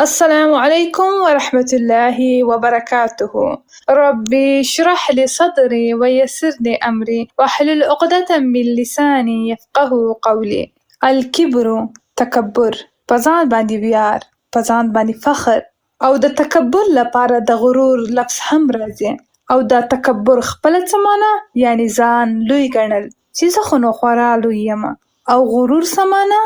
السلام عليكم ورحمة الله وبركاته. ربي اشرح لي صدري ويسر لي أمري واحلل عقدة من لساني يفقه قولي. الكبر تکبر په ځان باندې ویاړ، په ځان باندې فخر او د تکبر لپاره د غرور لفظ هم راځي. او دا تکبر خپله څه معنا؟ یعنی ځان لوی ګڼل چې زه خو نو خورا لوی یم. او غرور څه معنا؟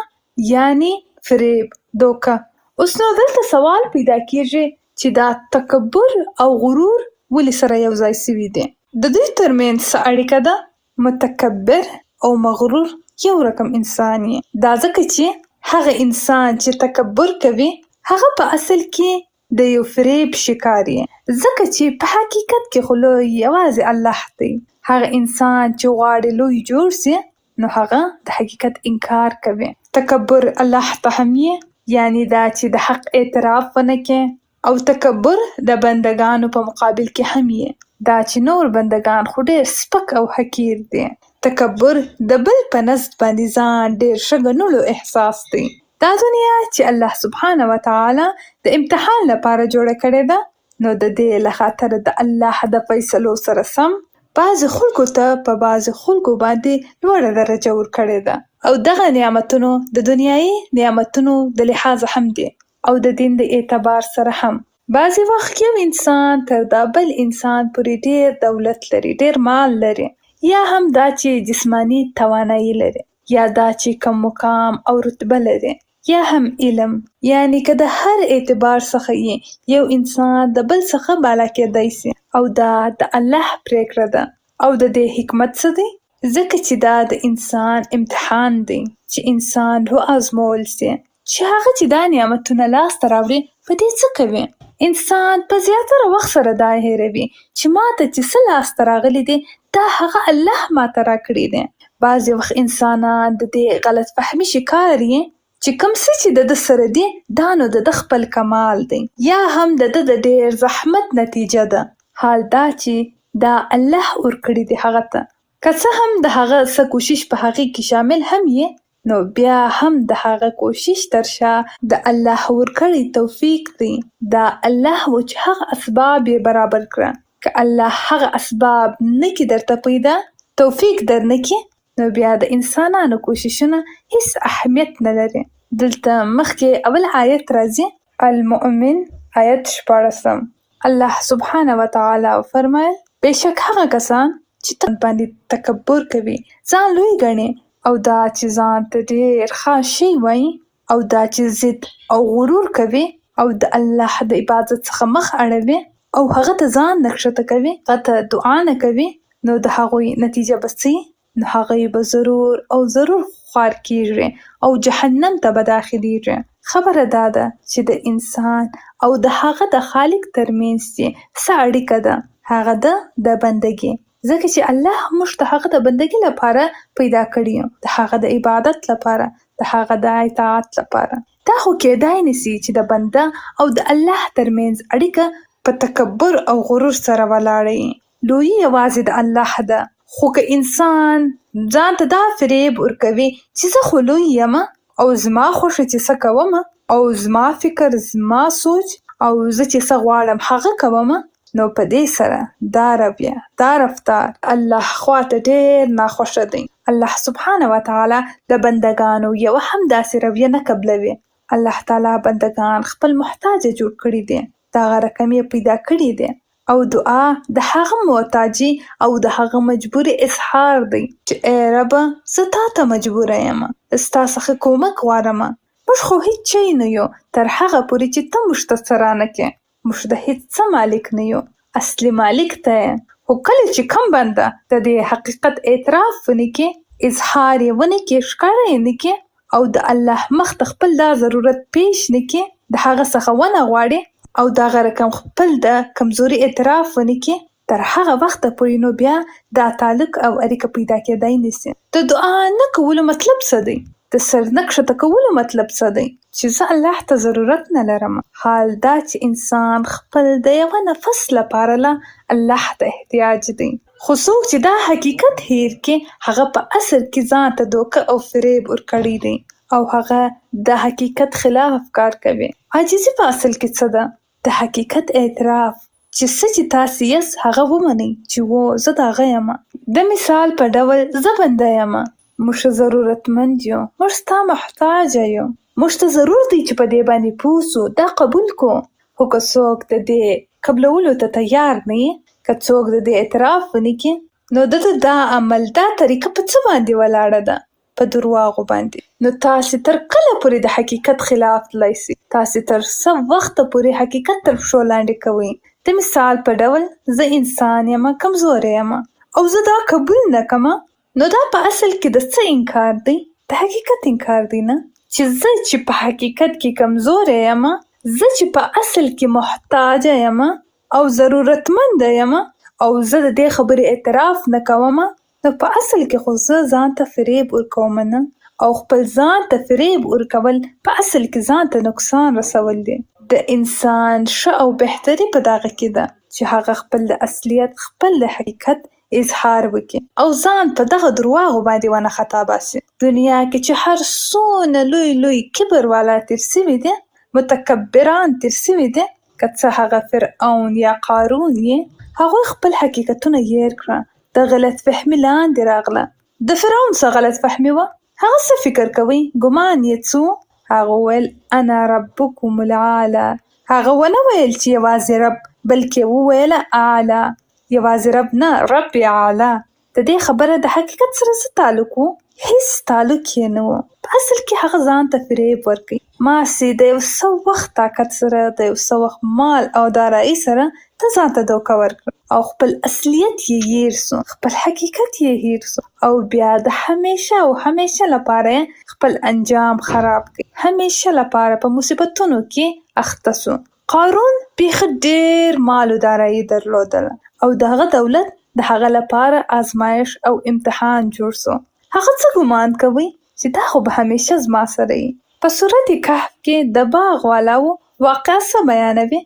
یعنی فریب، دوکه. اوس نو دلته سوال پیدا کیږي چې دا تکبر او غرور ولې سره یو ځای سوي دي؟ د دوی ترمنځ څه اړیکه ده؟ متکبر او مغرور یو رقم انسان یې. دا ځکه چې هغه انسان چې تکبر کوي هغه په اصل کې د یو فریب شکار یې، ځکه چې په حقیقت کې خو لوی یوازې الله دی. هغه انسان چې غواړي لوی جوړ سي نو هغه د حقیقت انکار کوي. تکبر الله ته هم یې، یعنی دا چې د حق اعتراف ونه کې. او تکبر د بندگانو په مقابل کې هم یې، دا چې نور بندگان خو ډیر سپک او حقیر دي. تکبر د بل په نزد باندې ځان ډیر ښه ګڼلو احساس دی. دا دنیا چې الله سبحانه وتعالی د امتحان لپاره جوړه کړې ده، نو د دې له خاطر د الله د فیصلو سره سم بعضې خلکو ته په بعضې خلکو باندې لوړه درجه ورکړې ده. او دغه نعمتونو د دنیایي نعمتونو د لحاظه هم دي او د دین د اعتبار سره هم. بعضې وخت یو انسان تر دا بل انسان پورې ډیر دولت لري، ډیر مال لري، یا هم دا چې جسمانی توانایي لري، یا دا چې کم مقام او رتبه لري، یا هم علم. یعنی که د هر اعتبار څخه یو انسان د بل څخه بالا کېدی سي، او دا د الله پریکړه ده. او د دې حکمت څه دی؟ ځکه چې دا د انسان امتحان دی چې انسان وازمول سي چې هغه چې دا نعمتونه لاسته راوړي په دې څه کوي. انسان په زیاتره وخت سره دا هیروي چې ماته چې څه لاسته راغلي دي دا هغه الله ماته راکړي دي. بعضې وخت انسانان د دې غلط فهمي شکار یې چې کوم څه چې د ده سره دي دا نو د ده خپل کمال دی، یا هم د ده د ډیر زحمت نتیجه ده. حال دا چې دا الله ورکړي دي هغه ته، که څه هم د هغه څه کوشش په هغې کې شامل هم یې، نو بیا هم د هغه کوشش تر شا د الله ورکړی توفیق دی. دا الله و چې هغه اسباب یې برابر کړه. که الله هغه اسباب نکي درته پیدا، توفیق در نکي، نو بیا د انسانانو کوششونه هیڅ اهمیت نه لري. دلته مخکې اول آیت راځي، المؤمن آیت 14. الله سبحانه وتعالی فرمایل بېشک هغه کسان چې تن باندې تکبر کوي، ځان لوی ګڼي، او دا چې ځان ته ډیر خاص شی وایي، او دا چې ضد او غرور کوي، او د الله د عبادت څخه مخ اړوي، او هغه ته ځان نه ښکته کوي، هغه ته دعا نه کوي، نو د هغوی نتیجه به څه وي؟ نو هغوی به ضرور او ضرور خوار کیږي او جهنم ته به داخلیږي. خبره دا ده چې د انسان او د هغه د خالق ترمنځ څه اړیکه ده؟ هغه ده د بندګي. ځکه چې الله موږ ته هغه د بندګۍ لپاره پیدا کړي یو، د هغه د عبادت لپاره، د هغه د اطاعت لپاره. دا خو کېدای نسي چې د بنده او د الله ترمنځ اړیکه په تکبر او غرور سره ولاړه وي. لویي یوازې د الله ده. خو که انسان ځان ته دا فریب ورکوي چې زه خو لوی یم او زما خوښه چې څه کوم، او زما فکر، زما سوچ، او زه چې څه غواړم هغه کوم، نو په دې سره دا رویه، دا رفتار الله خواته ډیر ناخوښه دی. الله سبحانه وتعالی د بندگانو یو هم داسې رویه نه قبلوي. الله تعالی بندگان خپل محتاجه جوړ کړي دي، دغه رقم یې پیدا کړي دي. او دعا د هغه محتاجي او د هغه مجبوري اظهار دی چې ای رب زه تا ته مجبوره یم، ستا څخه کومک غواړم. موږ خو هیڅ شی نه یو تر هغه پورې چې ته موږ ته څه رانکې. موږ د هیڅ څه مالک نه یو، اصلي مالک ته یې. خو کله چې کوم بنده د دې حقیقت اعتراف ونه کړي، اظهار یې ونه کړي، ښکاره یې نه کړي، او د الله مخ ته خپل دا ضرورت پیش نه کړي، د هغه څخه ونه غواړي، او دغه رقم خپل د کمزوري اعتراف ونه کړي، تر هغه وخته پورې نو بیا دا تعلق او اړیکه پیدا کېدای نسي. د دعا نه کولو مطلب څه دی؟ د سر نه ښکته کولو مطلب څه دی؟ چې زه الله ته ضرورت نه لرم. حال دا چې انسان خپل د یوه نفس لپاره له الله ته احتیاج دی. خو څوک چې دا حقیقت هیر کړي، هغه په اصل کې ځان ته دوکه او فریب ورکړی دی، او هغه د حقیقت خلاف کار کوي. عاجزي په اصل کې څه ده؟ د حقیقت اعتراف چې څه چې تاسې یاست هغه ومنئ چې زه د هغه یم. د مثال په ډول زه بنده یم، موږ ضرورتمند یو، موږ ستا محتاجه یو، موږ ته ضرور دی چې په دې باندې پوه سو، دا قبول کو. خو که څوک د دې قبلولو ته تیار نه وي، که څوک د دې اعتراف ونه کړي، نو د دا عمل دا طریقه په څه باندې ولاړه ده؟ په درواغو باندې. نو تاسې تر کله پورې د حقیقت خلاف تللی سئ؟ تاسې تر څه وخته پورې حقیقت تر پښو لاندې کوئ؟ د مثال په ډول زه انسان یم، کمزوری یم او زه دا قبول نه کمه، نو دا په اصل کې د څه انکار دی؟ د حقیقت انکار دی نه؟ چې زه چې په حقیقت کې کمزوری یم، زه چې په اصل کې محتاجه یم او ضرورتمند یم او زه د دې خبرې اعتراف نه کوم، نو په اصل کې خو زه ځان ته فریب ورکوم نه، او خپل ځان ته فریب ورکول په اصل کې ځان ته نقصان رسول دي. د انسان ښه او بهتري په دغه کې ده چې هغه خپل د اصلیت، خپل د حقیقت اظهار وکړي او ځان په دغه درواغو باندې ونه خطا باسي. دنیا کې چې هر څونه لوی لوی کبر والا تیر سوي دي، متکبران تیر سوي دي، که څه هغه فرعون یا قارون یې، هغوی خپل حقیقتونه هیر کړه، د غلط فهمي لاندې راغله. د فرعون څه غلط فهمي وه؟ هغه څه فکر کوي؟ ګمان یې څه؟ هغه ویل انا ربکم العالی. هغه ونه ویل چې یوازې رب، بلکې وویله اعلی. یوازې رب نه، رب اعلی. د دې خبره د حقیقت سره څه تعلق و؟ هیڅ تعلق یې نه و. په اصل کې هغه ځان ته فریب ورکوي. ماسې د یو څه وخت طاقت سره، د یو څه وخت مال او دارایي سره ته ځان ته دوکه ورکړه او خپل اصلیت یې هیر سو، خپل حقیقت یې هیر سو، او بیا د همیشه او همیشه لپاره خپل انجام خراب کړي، همیشه لپاره په مصیبتونو کې اخته سو. قارون بیخي ډېر مال او دارایي درلودله او د هغه دولت د هغه لپاره آزمایش او امتحان جوړ سو. هغه څه ګمان کوي چې دا خو به همیشه زما سره وي. په سورت کهف کې د باغ والاو واقعه څه بیانوي؟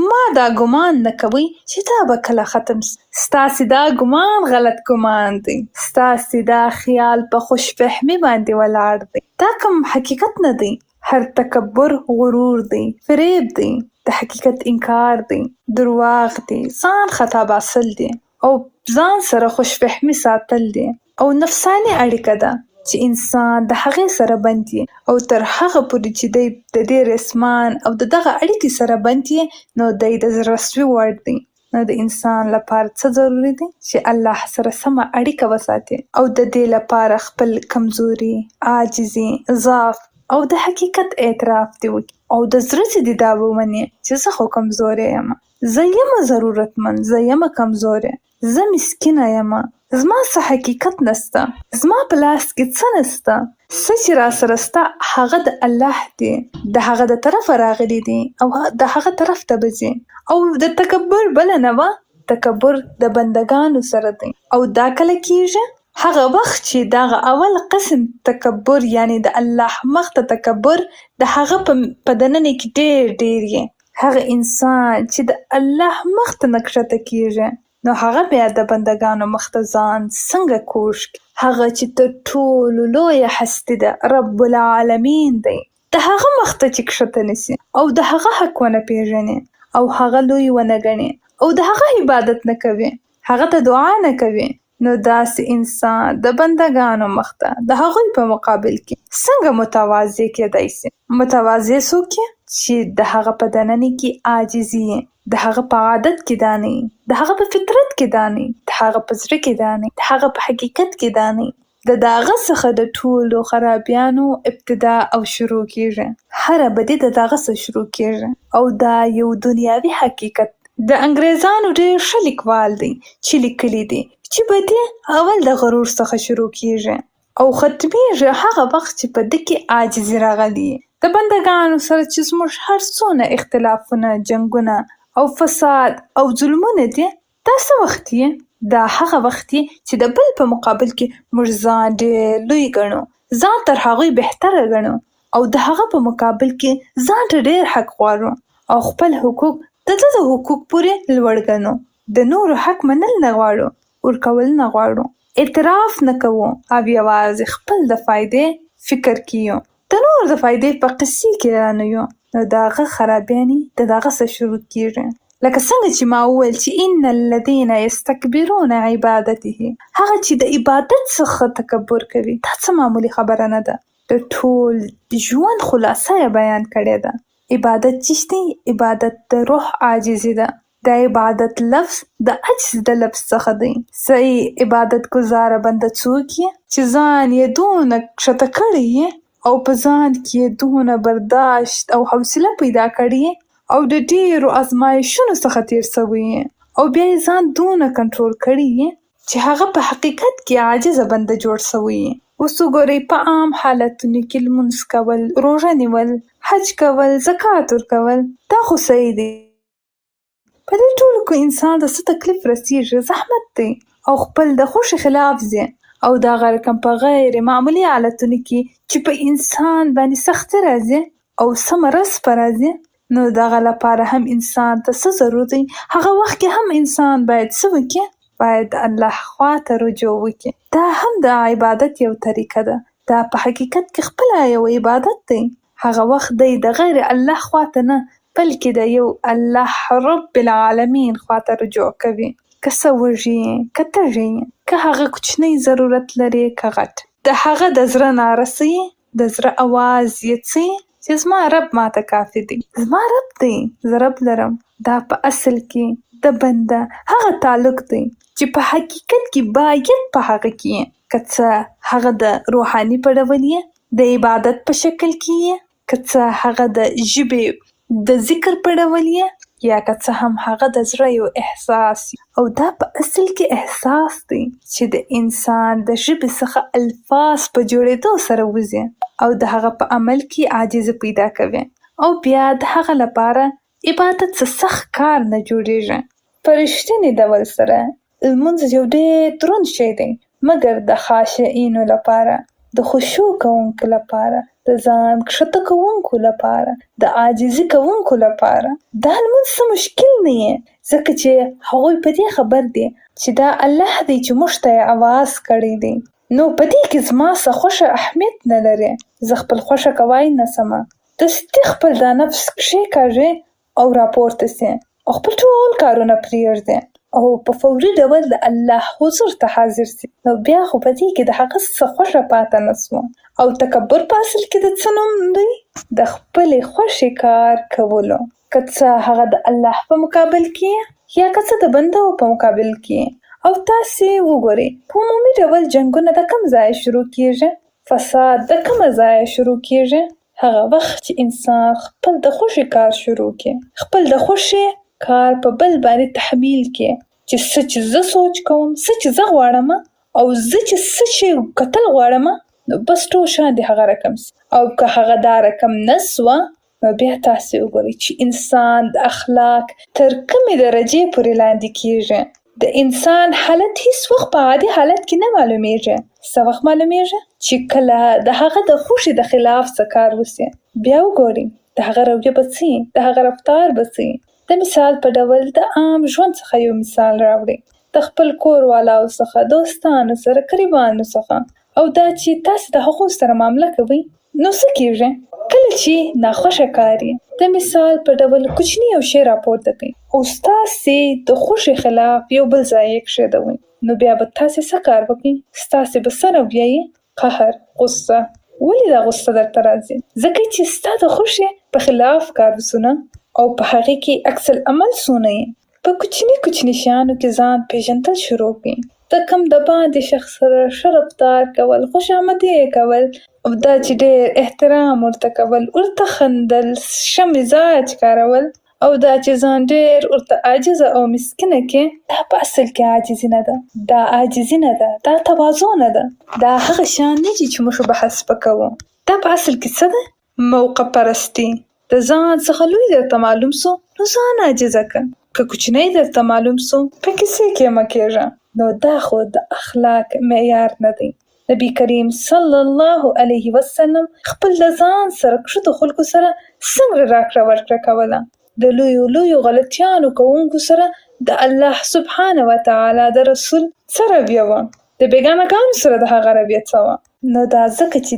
ما دا ګمان نه کوي چې دا به کله ختم سي. ستاسې دا ګمان غلط ګمان دی. ستاسې دا خیال په خوش فهمي باندې ولاړ دی. دا کوم حقیقت نه دی. هر تکبر غرور دی، فریب دی، د حقیقت انکار دی، درواغ دی، ځان خطا باسل دی او ځان سره خوش فهمي ساتل دی او نفسانی اړیکه ده چې انسان د هغې سره بند وي او تر هغه پورې چې دی د دې رسمان او د دغه اړیکې سره بند وي، نو دی د زړه سوي وړ دی. نو د انسان لپاره څه ضروري دی؟ چې الله سره سمه اړیکه وساتي او د دې لپاره خپل کمزوري، عاجزي، ضعف او د حقیقت اعتراف دی وکړي او د زړه چې دی دا ومني چې زه خو کمزوری یم، زه یم ضرورتمند، زه یم کمزوری، زه مسکینه یم، زما څه حقیقت نسته، زما په لاس کې څه نسته، څه چې را سره سته هغه د الله دی، د هغه د طرفه راغلی دی او د هغه طرف ته به ځي. او د تکبر بله نه وه، تکبر د بندګانو سره دی او دا کله کیږي؟ هغه وخت چې دغه اول قسم تکبر، یعنی د الله مخ ته تکبر، د هغه په دننه کې ډېر یې. هغه انسان چې د الله مخ ته نه کښته کیږي، نو هغه بیا د بندګانو مخ ته ځان څنګه کوږ کړي؟ هغه چې تر ټولو لویه هستي ده، رب العالمین دی، د هغه مخ ته چې کښته نسي او د هغه حق ونه پیژني او هغه لوی ونه ګڼي او د هغه عبادت نه کوي، هغه ته دعا نه کوي، نو داسې انسان د بندګانو مخ ته د هغوی په مقابل کې څنګه متواضع کېدای سي؟ متواضع څوک چې د هغه په دننه کې عاجزي، د هغه په عادت کې دا نه، د هغه په فطرت کې دا نه، د هغه په زړه کې دا نه، د هغه په حقیقت کې دا نه. د هغه څخه د ټولو خرابیانو ابتدا او شروع کیږي، هره بدي د هغه څخه شروع کیږي او دا یو دنیاوي حقیقت. د انګریزانو ډېر ښه لیکوال دی چې لیکلی دی چې بدي اول د غرور څخه شروع کیږي او ختمیږي هغه وخت چې په ده کې عاجزي راغلي. د بندګانو سره چې زموږ هر څونه اختلافونه، جنګونه او فساد او ظلمونه دي، دا څه وخت یې؟ دا هغه وخت یې چې د بل په مقابل کې موږ ځان ډېر لوی ګڼو، ځان تر هغوی بهتره ګڼو او د هغه په مقابل کې ځان ته ډېر حق غواړو او خپل حقوق د ده د حقوق پورې لوړ ګڼو، د نورو حق منل نه غواړو، ورکول نه غواړو، اعتراف نه کوو او یوازې خپل د فایدې فکر کیو. د نور د فائدې په قصې کې رانیو، نو د هغه خرابیانې د دغه څه شروع کېږي. لکه څنګه چې ما وویل چې ان الذين يستكبرون عبادته، هغه چې د عبادت څخه تکبر کوي، دا څه معمولی خبره نه ده. د ټول ژوند خلاصه یې بیان کړې ده. عبادت چې دی، عبادت د روح عاجزي ده. د عبادت لفظ د عجز د لفظ څخه دی. صحیح عبادت گزاره بنده څوک یې چې ځان یې دونه کښته کړی یې او په ځان کې یې دونه برداشت او حوصله پیدا کړی او د ډېرو ازمایښتونو څخه تیر شوی او بیا یې ځان دونه کنټرول کړی چې هغه په حقیقت کې عاجزه بنده جوړ شوی. اوس وګورئ، په عام حالتونو کې لمونځ کول، روژه نیول، حج کول، زکات ورکول، دا خو صحیح دی. په دې ټولو کې انسان ته څه تکلیف رسیږي؟ زحمت دی او خپل د خوښې خلاف ځي او دا رقم په غیر معمولی حالتونو کې چې په انسان باندې سختي راځي او څه مرض په راځي، نو دغه لپاره هم انسان ته څه ضرور دی؟ هغه وخت کې هم انسان باید څه وکړي؟ باید الله خواته رجوع وکړي. دا هم د عبادت یو طریقه ده. دا په حقیقت کې خپل یو عبادت دی. هغه وخت دی د غیر الله خواته نه، بلکې د یو الله رب العالمین خواته رجوع کوي. که څه وږي، که تږي، که هغه کوچنی ضرورت لري، که غټ، د هغه د زړه نارسي، د زړه اواز یې څه چې زما رب ماته کافي دی، زما رب دی، زه رب لرم. دا په اصل کې د بنده هغه تعلق دی چې په حقیقت کې باید په هغه کې که څه هغه د روحاني په ډول د عبادت په شکل کې، که څه هغه د ژبې د ذکر په ډول یا که څه هم هغه د زړه یو احساس، او دا په اصل کې احساس دی چې د انسان د ژبې څخه الفاظ په جوړېدو سره وځي او د هغه په عمل کې عاجزي پیدا کوي او بیا د هغه لپاره عبادت څه سخت کار نه جوړېږي. په رښتیني ډول سره لمونځ یو ډېر دروند شی دی، مګر د خاشعینو لپاره، د خشوع کوونکو لپاره، د ځان کښته کوونکو لپاره، د عاجزي کوونکو لپاره دا لمونځ څه مشکل نه یې، ځکه چې هغوی په دې خبر دي چې دا الله دی چې موږ ته یې آواز کړی دی. نو په دې کې زما څه خوښه اهمیت نه لري، زه خپل خوښه کوای نه سمه. دستي خپل دا نفس کښېکاږي او راپورته سي او خپل ټول کارونه پرېږدي او په فوري ډول د الله حضور ته حاضر سي. نو بیا خو په دې کې د هغه څه خوښه پاته نه سوه. او تکبر په اصل کې د څه نوم دی؟ د خپلې خوښې کار کولو، که څه هغه د الله په مقابل کې یا که څه د بندو په مقابل کې. او تاسې وګورئ، په عمومي ډول جنګونه د کوم ځای شروع کېږي؟ فساد د کومه ځای شروع کېږي؟ هغه وخت چې انسان خپل د خوښې کار شروع کړي، خپل د خوښې کار په بل باندې تحمیل کړي چې څه چې زه سوچ کوم، څه چې زه غواړم او زه چې څه چې کتل غواړم، نو بس ټول شان دې هغه رقم سي. او که هغه دا رقم نه سوه، نو بیا تاسې وګورئ چې انسان د اخلاق تر کومې درجې پورې لاندې کېږي. د انسان حالت هیڅ وخت په عادي حالت کې نه معلومیږي. څه وخت معلومیږي؟ چې کله د هغه د خوښې د خلاف څه کار وسي. بیا وګورئ د هغه رویه به څه وي، د هغه رفتار به څه وي. د مثال په ډول د عام ژوند څخه یو مثال راوړئ، د خپل کور والاو څخه، دوستانو سره، قریبانو څخه، او دا چې تاسې د هغو سره معامله کوئ، نو څه کېږي؟ کله چې ناخوښه کار یې د مثال په ډول کوچني یو شی راپورته کوي او ستاسې د خوښې خلاف یو بل ځای یې کښېږدوئ، نو بیا به تاسې څه کار وکړئ؟ ستاسې به څه رویه یې؟ قهر، غصه. ولې دا غصه درته راځي؟ ځکه چې ستا د خوښې په خلاف کار وسونه او په هغې کې عکس العمل سونه یې. په کوچني کوچني شیانو کې ځان پیژندل شروع کړئ. د کوم د باندې شخص سره ښه رفتار کول، خوشامدي یې کول، او دا چې ډېر احترام ورته کول، ورته خندل، ښه مزاج کارول، او دا چې ځان ډېر ورته عاجزه او مسکینه کې، دا په اصل کې عاجزي نه ده، دا عاجزي نه ده، دا تواضع نه ده، دا هغه شیان نه دي چې موږ بحث په کوو. دا په اصل کې څه ده؟ موقع پرستي. د ځان څخه لوی درته معلوم سو، نو ځان عاجزه کړه. که کوچنی درته معلوم سو، په کیسې کې مه کېږه. نو دا خو د اخلاق معیار نه دی. نبی کریم صلی الله علیه وسلم خپل د ځان سره کښتو خلکو سره څنګه راکړه ورکړه کوله؟ د لویو لویو غلطیانو کوونکو سره د الله سبحانه وتعالی د رسول څه رویه وه؟ د بیګانه‌ګانو سره د هغه رویه څه وه؟ نو دا ځکه چې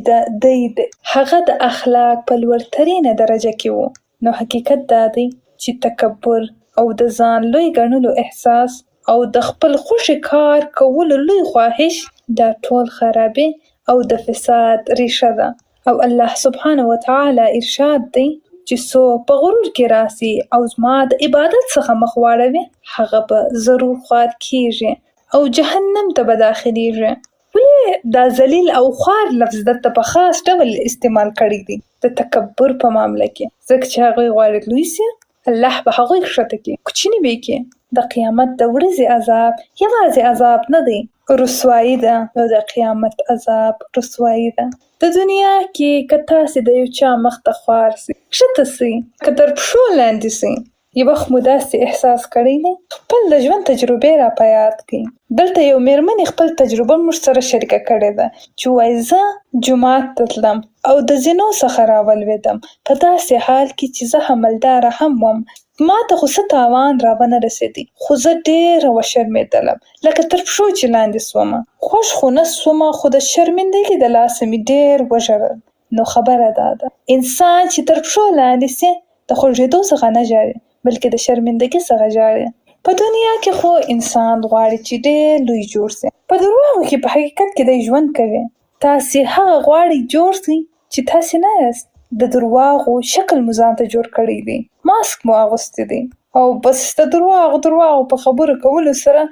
هغه د اخلاق په لوړترینه درجه کې و. نو حقیقت دا دی چې تکبر او د ځان لوی ګڼلو احساس او د خپل خوښې کار کولو لوی خواهش دا ټول خرابې او د فساد ریښه ده. او الله سبحانه وتعالی ارشاد دی چې څوک په غرور کې راسي او زما د عبادت څخه مخ واړوي هغه به ضرور خوار کیږي او جهنم ته به داخليږي. ولې دا ذلیل او خوار لفظ دلته په خاص ډول استعمال کړی دی د تکبر په معامله کې؟ ځکه چې هغوی غواړي لوی سي، الله به هغوی ښکته کړي، کوچني به یې کړي. د قیامت د ورځې عذاب یوازې عذاب نه دی، رسوایي ده. او د قیامت عذاب رسوایي ده. د دنیا کې که تاسې د یو چا مخ ته خوار سي، ښکته سي، که تر پښو لاندې سي، یو وخت مو داسې احساس کړی دی؟ خپل د ژوند تجربې را په یاد کړئ. دلته یو مېرمنې خپل تجربه موږ سره شریکه کړې ده چې وایي زه جومات ته تلم او د زینو څخه راولوېدم په داسې حال کې چې زه حملداره هم وم. ما ته خو څه تاوان رابه نه رسېدی، خو زه ډېره وشرمېدلم لکه تر پښو چې لاندې سومه. خوښ خو نه سومه، خو د شرمندګۍ د لاسه مې ډېر وژړل. نو خبره دا ده انسان چې تر پښو لاندې سي د خوږېدو څخه نه ژاړي بلکې د شرمندګۍ څخه ژاړي. په دنیا کې خو انسان غواړي چې ډېر لوی جوړ سي. په دروغو کې په حقیقت کې د ژوند کوي. تاسې هغه غواړئ جوړ سئ چې تاسې نه یاست. د درواغو شکل مو ځان ته جوړ کړی دی، ماسک مو اغوستی دی او بس د درواغو په خبرو کولو سره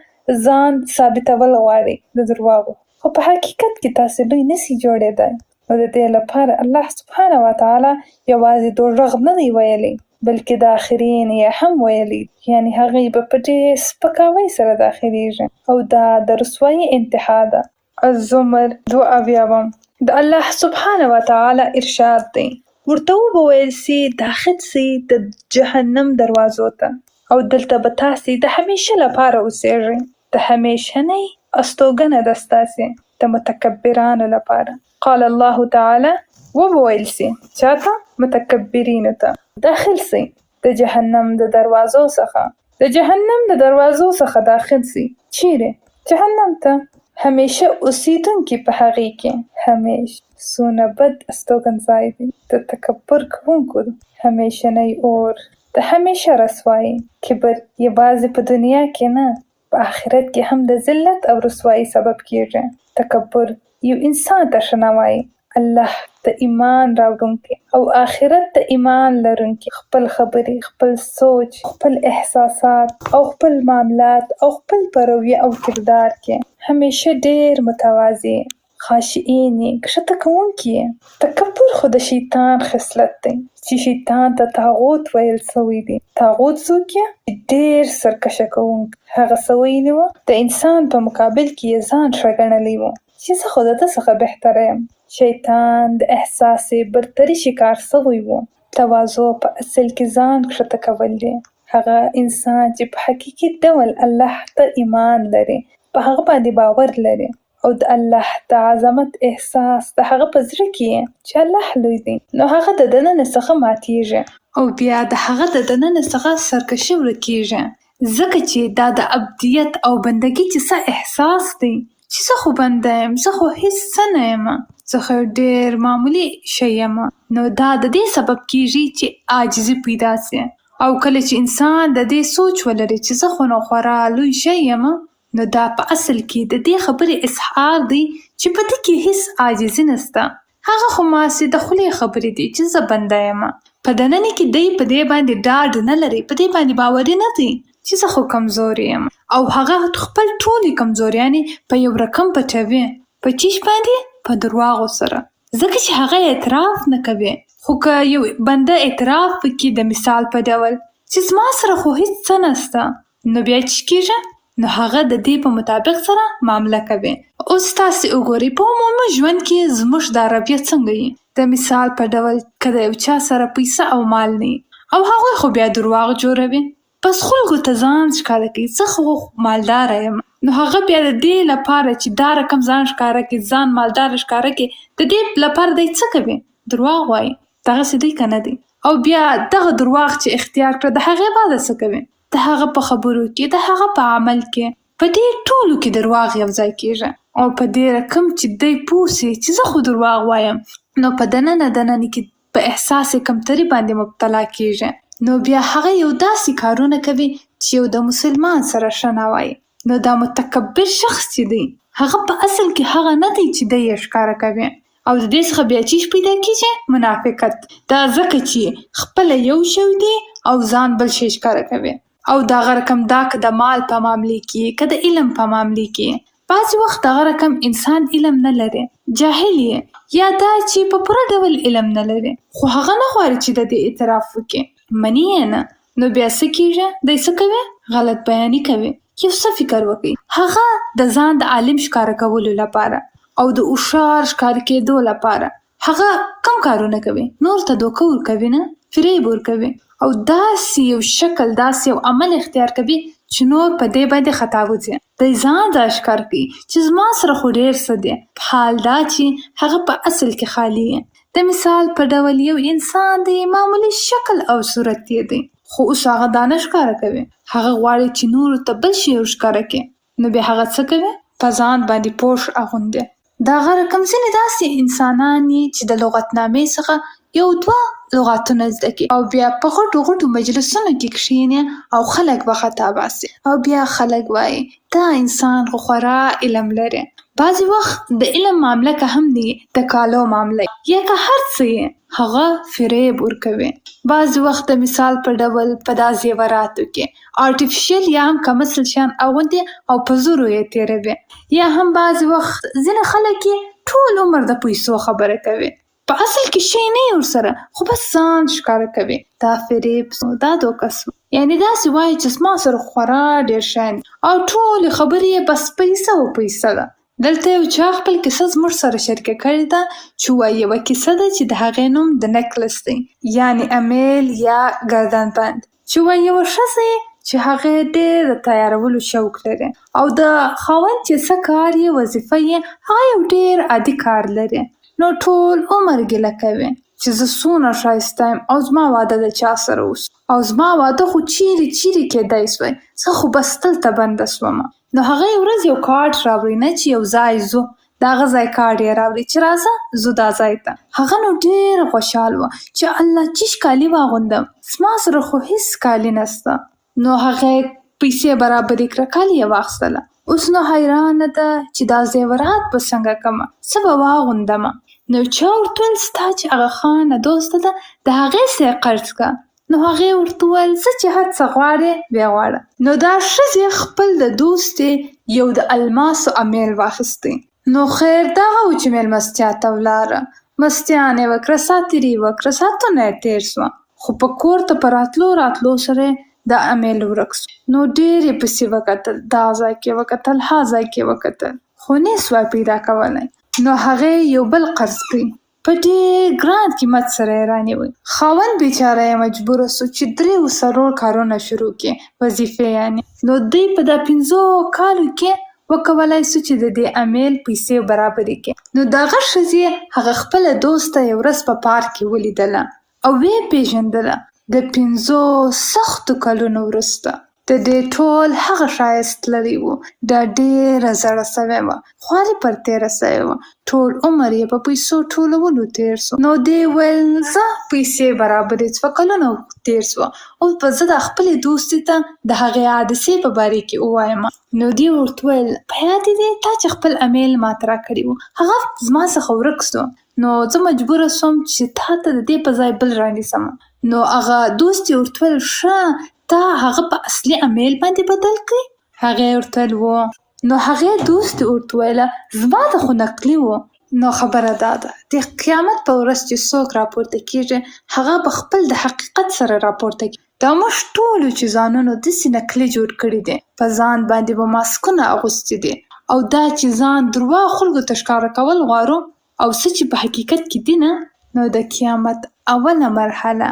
ځان ثابتول غواړئ د درواغو، خو په حقیقت کې تاسې لوی نسئ جوړېدای. نو د دې لپاره الله سبحانه وتعالی یوازې دوزخ نه دی ویلی بلکې داخرین یې هم ویلی، یعنی هغوی به په ډېر سپکاوي سره داخلیږي او دا د رسوایي انتها ده. الزمر 72 د الله سبحانه وتعالی ارشاد دی ورته وویل سي داخل سي د جهنم دروازو ته او دلته به تاسې د همیشه لپاره اوسېږئ. د همیشنۍ استوګنه ده ستاسې د متکبرانو لپاره. قال الله تعالی وویل سي چاته؟ متکبرینو ته داخل سي د جهنم د دروازو څخه. د جهنم د دروازو څخه داخل سي. چیرې؟ جهنم ته. همیشه اوسیدونکي په هغې کې. همیشه څونه بد استوګنځای دی د تکبر کوونکو. همیشنی اور د همیشه رسوایي. کبر یوازې په دنیا کې نه په آخرت کې هم د ذلت او رسوایي سبب کیږي. تکبر یو انسان ته ښه نه وایي. الله د ایمان راوړونکی او آخرت د ایمان لرونکی خپل خبرې، خپل سوچ، خپل احساسات او خپل معاملات او خپل په رویه او کردار کې همیشه ډېر متواضع، خاشعین یې، کښته کوونکي یې. تکبر خو د شیطان خصلت دی چې شیطان ته طاغوت ویل سوی دی. طاغوت څوک یې؟ ډېر سرکشه کوونکی. هغه څه ویلي وه د انسان په مقابل کې یې ځان ښه ګڼلی و چې زه خو د ده څخه بهتره یم. شیطان د احساس برتري شکار سوی و. تواضع په اصل کې ځان کښته کول دی. هغه انسان چې په حقیقي ډول الله ته ایمان لري، په هغه باندې باور لري او د الله د عظمت احساس د هغه په زړه کې چې الله لوی دی، نو هغه د دننه څخه ماتیږي او بیا د هغه د دننه څخه سرکشي ورکیږي. ځکه چې دا د عبدیت او بندګۍ چې څه احساس دی چې زه خو بنده یم، زه خو هیڅ څه نه یم، زه خو ډېر معمولي شی یم. نو دا د دې سبب کیږي چې عاجزي پیدا سي. او کله چې انسان د دې سوچ ولري چې زه خو نو خورا لوی شی یم، نو دا په اصل کې د دې خبرې اظهار دی چې په دې کې هیڅ عاجزي نسته. هغه خو ماسې د خولې خبرې دي چې زه بنده یم. په دننه کې دی په دې باندې ډاډ نه لري، په دې باندې باوري نه دی چې زه خو کمزوري یم. او هغه خپل ټولې کمزوریانې په یو رقم پټوي. په چیش باندې؟ په درواغو سره. ځکه چې هغه اعتراف نه کوي. خو که یو بنده اعتراف وکړي د مثال په ډول چې زما سره خو هیڅ څه نسته، نو بیا چې کېږي نو هغه د دې په مطابق سره معامله کوي. اوس تاسې وګورئ په عمومي ژوند کې زموږ دا رویه څنګه وي. د مثال په ډول که د یو چا سره پیسه او مال نه او هغوی خو بیا درواغ جوړوي، پس خلکو ته ځان ښکاره کوي زه خو مالداره یم، نو هغه بیا د دې لپاره چې دا رقم ځان ښکاره کړي، ځان مالدار ښکاره کړي، د دې لپاره دی څه کوي؟ درواغ وایي. دغسې دی که نه دی؟ او بیا دغه درواغ چې اختیار کړه د هغې بعده څه کوي؟ د هغه په خبرو کې، د هغه په عمل کې، په دې ټولو کې درواغ یو ځای کېږي او په دې رقم چې دی پوه سي چې زه خو درواغ وایم نو په دننه کې په احساس کمتري باندې مبتلا کېږي نو بیا هغه یو داسې کارونه کوي چې یو د مسلمان سره ښه نه وایي نو دا متکبر شخص چې دی هغه په اصل کې هغه نه دی چې دی یې ښکاره کوي او د دې څخه بیا چیش پیدا کېږي منافقت دا ځکه چې خپله یو شی دی او ځان بل شی ښکاره کوي او دغه رقم دا که د مال په معاملې کې که د علم په معاملې کې بعضې وخت دغه رقم انسان علم نه لري جاهل یې یا دا چې په پوره ډول علم نه لري خو هغه نه غواړي چې د دې اعتراف وکړي مني یې نه نو بیا څه کېږي دی څه کوي غلط بیاني کوي یو څه فکر وکړي هغه د ځان د عالم ښکاره کولو لپاره او د هوښیار ښکاره کېدو لپاره هغه کم کارونه کوي نور ته دوکه ورکوي نه فریب ورکوي او داسې یو شکل داسې یو عمل اختیار کوي چې نور په دې باندې خطا وځي دی ځان دا ښکار کوي چې زما سره خو ډېر څه دی حال دا چې هغه په اصل کې خالي د مثال په ډول یو انسان دی معمولي شکل او صورت یې دی خو اوس هغه دا نه ښکاره کوي هغه غواړي چې نورو ته بل شی ورښکاره کړي نو بیا هغه څه کوي په ځان باندې پوښ اغوندي دغه رقم ځینې داسې انسانان چې د لغتنامې څخه یو دوه لغاتونه زده کړي او بیا په غټو مجلسونو کې کښېني او خلک به خطا باسي او بیا خلک وایي دا انسان خو خورا علم لري بعضې وخت د علم معامله که هم دی د کالو معامله یا که هر څه یې هغه فریب ورکوي بعضې وخت د مثال په ډول په دا زیوراتو کې آرټیفیشل یا هم کم اصل شیان اغوندي او په زورو یې تېروي یا هم بعضې وخت ځینې خلک یې ټول عمر د پیسو خبره کوي په اصل کې شی نه یې ورسره خو بس ځان ښکاره کوي دا فریب دا دوکه سو یعنې داسې وایي چې زما سره خورا ډېر شیان او ټولې خبرې یې بس پیسه او پیسه ده دلته یو چا خپل کیسه زموږ سره شریکه کړې ده چې وایي یوه کیسه ده چې د هغې نوم د نکلس دی یعنې امیل یا ګردن بند چې وایي یوه ښځه چې هغې ډېر د تیارولو شوق لري او د خاوند چې څه کار یې وظیفه یې هغه یو ډېر عادي کار لري نو ټول عمر ګیله کوي چې زه څونه ښایسته یم او زما واده د چا سره اوس او زما واده خو چیرې کېدی سوی زه خو بس دلته بنده سومه نو هغه یو ورځ یو کارت راوړي نه چې یو ځای ځو د هغه ځای کارت یې راوړي چې راځه ځو دا ځای ته هغه نو ډېر خوشحال وه چې الله چیش کالي واغوندم زما سره خو هېڅ کالي نسته نو هغې پیسې برابرې کړه کالي یې واخیستله اوس نو حیرانه ده چې دا زیورات به څنګه کمه څه به واغوندمه نو چا ورته ویل ستا چې هغه خانه دوسته ده د هغې څه یې قرض کړه نو هغې ورته وویل څه چې هر څه غواړې بیا غواړه نو دا ښځې خپل د دوستې یو د الماسو امیل واخیستی نو خیر دغه و چې مېلمستیا ته ولاړه مستیانې وکړه ساتیري وکړه ساعتونه یې تېر سوه خو په کور ته په راتلو سره دا امیل ورک سو نو ډېر یې پسې وکتل دا ځای کې وکتل ها ځای کې وکتل خو نه سوای پیدا کولی نو هغې یو بل قرض کړي په ډېر ګران قیمت سره یې رانیوی خاوند بیچاره یې مجبوره سو چې 3 څلور کارونه شروع کړي وظیفې یعنې نو دوی په دا 5 کالو کې وکولای سو چې د دې امیل پیسې برابرې کړي نو دغه ښځې هغه خپله دوسته یو ورځ په پارک کې ولیدله او ویې پیژندله د 5 سختو کلونو وروسته د دې ټول هغه ښایست لري و دا ډېره زړه سوې وه خوارې پر تېره سوې وه ټول عمر یې په پیسو ټولولو تېر سو نو دې ویل زه پیسې برابرې 2 کلونه تېر سوه اوس به زه د خپلې دوستې ته د هغې حادثې په باره کې ووایم نو دې ورته ویل په یاد دې تا چې خپل امیل ماته راکړی و هغه زما څخه ورک سو نو زه مجبوره سوم چې تا ته د دې په ځای بل رانیسم نو هغه دوست یې ورته ویل ښه تا هغه په اصلي امیل باندې بدل کړي هغې ورته ویل نو هغې دوست یې ورته ویله زما د خو نقلي و نو خبره دا ده د قیامت په ورځ چې څوک راپورته کېږي هغه به خپل د حقیقت سره راپورته کېږي دا موږ ټولو چې ځانونو داسې نقلي جوړ کړي دي په ځان باندې به ماسکونه اغوستي دي او دا چې ځان درواغ خلکو ته ښکاره کول غواړو او څه چې په حقیقت کې دي نه نو د قیامت اوله مرحله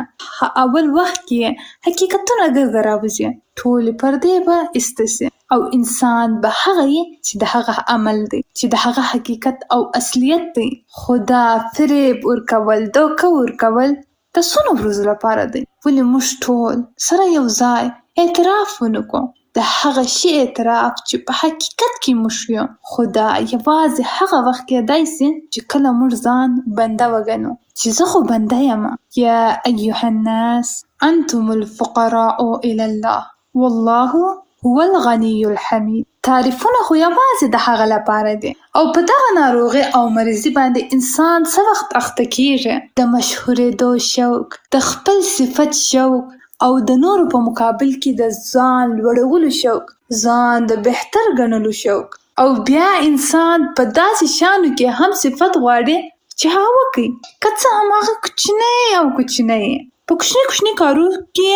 اول وخت کې حقیقتونه ګرځه راوځي ټولې پردې به ایسته سي او انسان به هغه چې د هغه عمل دی چې د هغه حقیقت او اصلیت دی خو دا فریب ورکول دوکه ورکول د څونو ورځو لپاره دی ولې موږ ټول سره یو ځای اعتراف ونکړو د هغه شي اعتراف چې په حقیقت کې موږ یو، خو دا یوازې هغه وخت کېدای سي چې کله موږ ځان بنده وګڼو، چې زه خو بنده یم. یا ایها الناس انتم الفقراء الى الله والله هو الغني الحمید. تعریفونه خو یوازې د هغه لپاره دي، او په دغه ناروغي او مریضي باندې انسان څه وخت اخته کیږي، د مشهورېدو شوق، د خپل صفت شوق، او د نورو په مقابل کې د ځان لوړولو شوق، ځان د بهتر ګڼلو شوق، او بیا انسان په داسې شانو کې هم صفت غواړي چې هغه وکړي، که څه هم هغه کوچنی او کوچنی په کوچني کارونو کې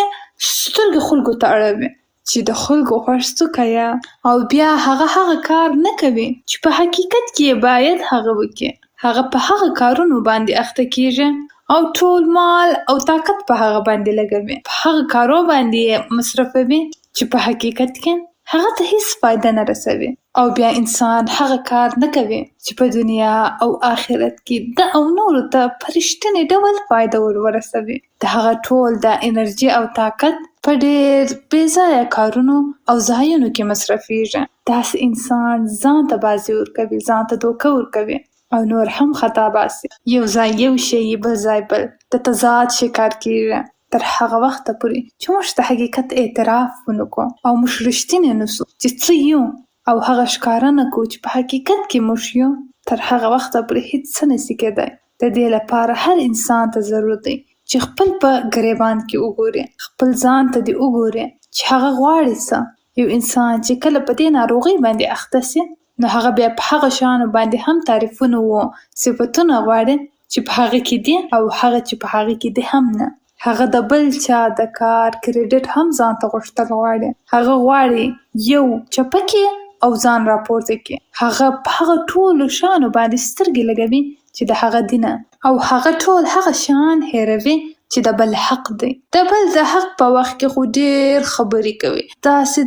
سترګې خلکو ته اړوي چې د خلکو خوښ څه کوي، او بیا هغه کار نه کوي چې په حقیقت کې باید هغه وکړي. هغه په هغه کارونو باندې اخته کیږي او ټول مال او طاقت په هغه باندې لګوي، په هغه کارو باندې مصرفوي چې په حقیقت کې هغه ته هیڅ فایده نه رسوي، او بیا انسان هغه کار نه کوي چې په دنیا او آخرت کې د او نورو ته په رښتیني ډول فایده ورسوي. د هغه ټول د انرژي او طاقت په ډېر بې ځایه کارونو او ځایونو کې مصرفیږي. داسې انسان ځان ته بازي ورکوي، ځان ته دوکه ورکوي او نور هم خطا باسي. یو ځای یو شی بل ځای بل د تضاد شکار کیږي تر هغه وخته پورې چې موږ د حقیقت اعتراف ونکړو او موږ رښتیني نسو چې څه یو او هغه ښکاره نه کړو چې په حقیقت کې موږ یو. تر هغه وخته پورې هیڅ څه نسي کېدای. د دې لپاره هر انسان ته ضرورت دی چې خپل په ګریبان کې وګوري، خپل ځان ته دې وګوري چې هغه غواړي څه. یو انسان چې کله په دې ناروغۍ باندې اخته سي، نو هغه بیا په هغه شیانو باندې هم تعریفونه و صفتونه غواړي چې په هغه کې دي، او هغه چې په هغه کې دي هم نه. هغه د بل چا د کار کریډټ هم ځان ته غوښتل غواړي. هغه غواړي یو چپکي او ځان راپورته کړي. هغه په هغه ټولو شیانو باندې سترګې لګوي چې د هغه دینه، او هغه ټول هغه شیان هیروي چې د بل حق دی. د بل د حق په وخت کې خو ډېر خبرې کوي، داسې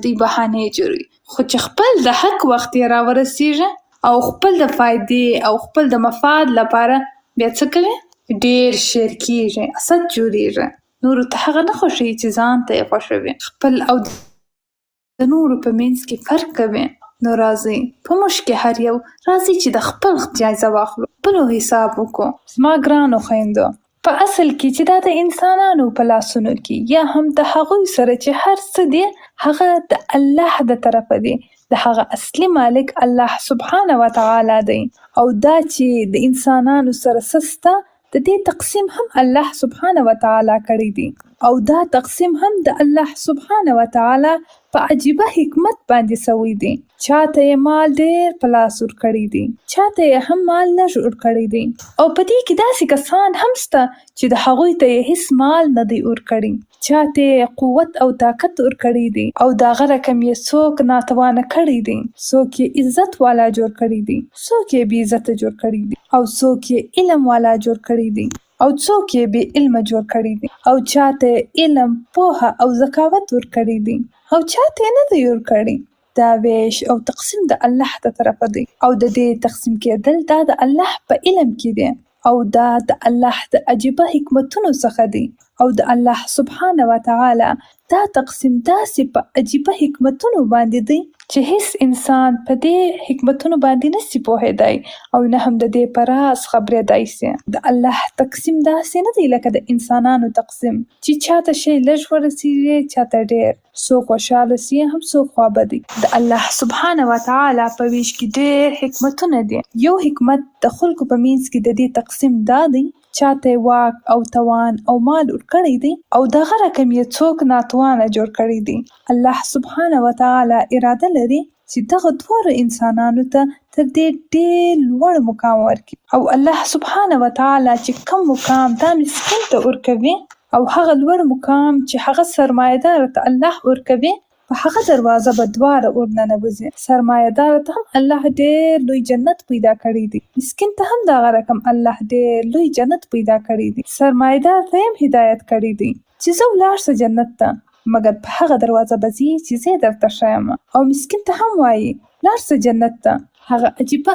دی بهانې جوړوي، خو چې خپل د حق وخت یې راورسیږي او خپل د فایدې او خپل د مفاد لپاره بیا څه کوي؟ ډېر شیر کیږي، اسد جوړیږي. نورو ته هغه نه خوښوي چې ځان ته یې خوښوي، خپل او د نورو په منځ کې فرق کوي. نو راځئ په موږ کې هر یو راځي چې د خپل جایزه واخلو، خپلو حساب وکړو. زما ګرانو خویندو، په اصل کې چې دا د انسانانو په لاسونو کې یا هم د هغوی سره چې هر څه دی هغه د الله د طرفه دی، د هغه اصلي مالک الله سبحانه وتعالی دی، او دا چې د انسانانو سره سسته د دې تقسیم هم الله سبحانه وتعالی کړی دی، او دا تقسیم هم د الله سبحانه وتعالی په عجیبه حکمت باندې سوی دی. چاته یې مال ډېر په لاس ورکړی دی، چاته یې هم مال لږ ورکړی دی، او په دې کې داسې کسان هم شته چې د هغوی ته یې هیڅ مال نه دی ورکړی. چاته یې قوت او طاقت ورکړی دی، او د هغه رقم یې څوک ناتوانه کړی دی، څوک یې عزت والا جوړ کړی دی، څوک یې بې عزته جوړ کړی دی، او څوک یې علم والا جوړ کړی دی، او څوک یې بې علمه جوړ کړی دی، او چاته علم، پوهه او ذکاوت ورکړی دی، او چاته یې نه دی ورکړی. دا ویش او تقسیم د الله د طرفه دی، او د دې تقسیم کېدل دا د الله په علم کې دی، او دا د الله د عجیبه حکمتونو څخه دی، او د الله سبحانه وتعالی دا تقسیم داسې په عجیبه حکمتونو باندې دی چې هیڅ انسان په دې حکمتونو باندې نشي پوهېدای، او نه هم د دې په راز خبرېدای سي. د الله تقسیم داسې نه دی لکه د انسانانو تقسیم چې چاته شی لږ ورسیږي، چاته ډېر، څوک خوشحاله سي هم څوک خوابدي. د الله سبحانه وتعالی په ویش کې ډېر حکمتونه دي. یو حکمت د خلکو په منځ کې د دې تقسیم دا دی، چاته واک او توان او مال ورکړی دی، او دغه رقم یې څوک ناتوانه جوړ کړی دی. الله سبحانه وتعالی اراده لري چې دغه دواړو انسانانو ته تر دې ډېر لوړ مقام ورکړي، او الله سبحانه وتعالی چې کوم مقام دا مسکین ته ورکوي، او هغه لوړ مقام چې هغه سرمایه‌دار ته الله ورکوي، په هغه دروازه به دواړه ورننوځي. سرمایه‌دار ته هم الله ډېر لوی جنت پیدا کړی دی، مسکین ته هم دغه رقم الله ډېر لوی جنت پیدا کړی دی. سرمایه‌دار ته هم هدایت کړی دی چې ځه ولاړ شه جنت ته، مګر په هغه دروازه به ځې چې زه درته ښیم، او مسکین ته هم وایي لاړ شه جنت ته، هغه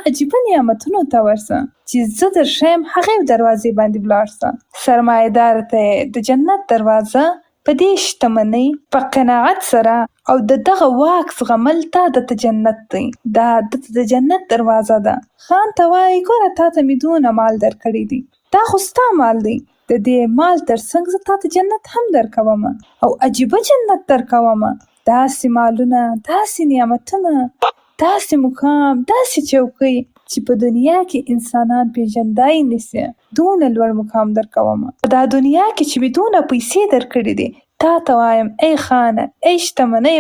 عجیبه نعمتونو ته ورسه چې زه درښیم، هغې دروازې باندې ولاړ شه. سرمایه‌دار ته د جنت دروازه په دې شتمنۍ په قناعت سره او دغه واک زغمل تا د جنت دی، دا د جنت دروازه ده. خان ته وایي ګوره تا ته مې دونه مال درکړی دی، دا خو ستا مال دی، د دې مال ترڅنګ زه تا ته جنت هم درکوم او عجیبه جنت درکوم. داسې مالونه، داسې نعمتونه، داسې مقام، داسې چوکۍ چې په دنیا کې انسانان پیژندای نشي، دونه لوړ مقام درکوم. دا دنیا کې چې مې دونه پیسې درکړې دي، تا ته وایم ای خانه، ای شتمنۍ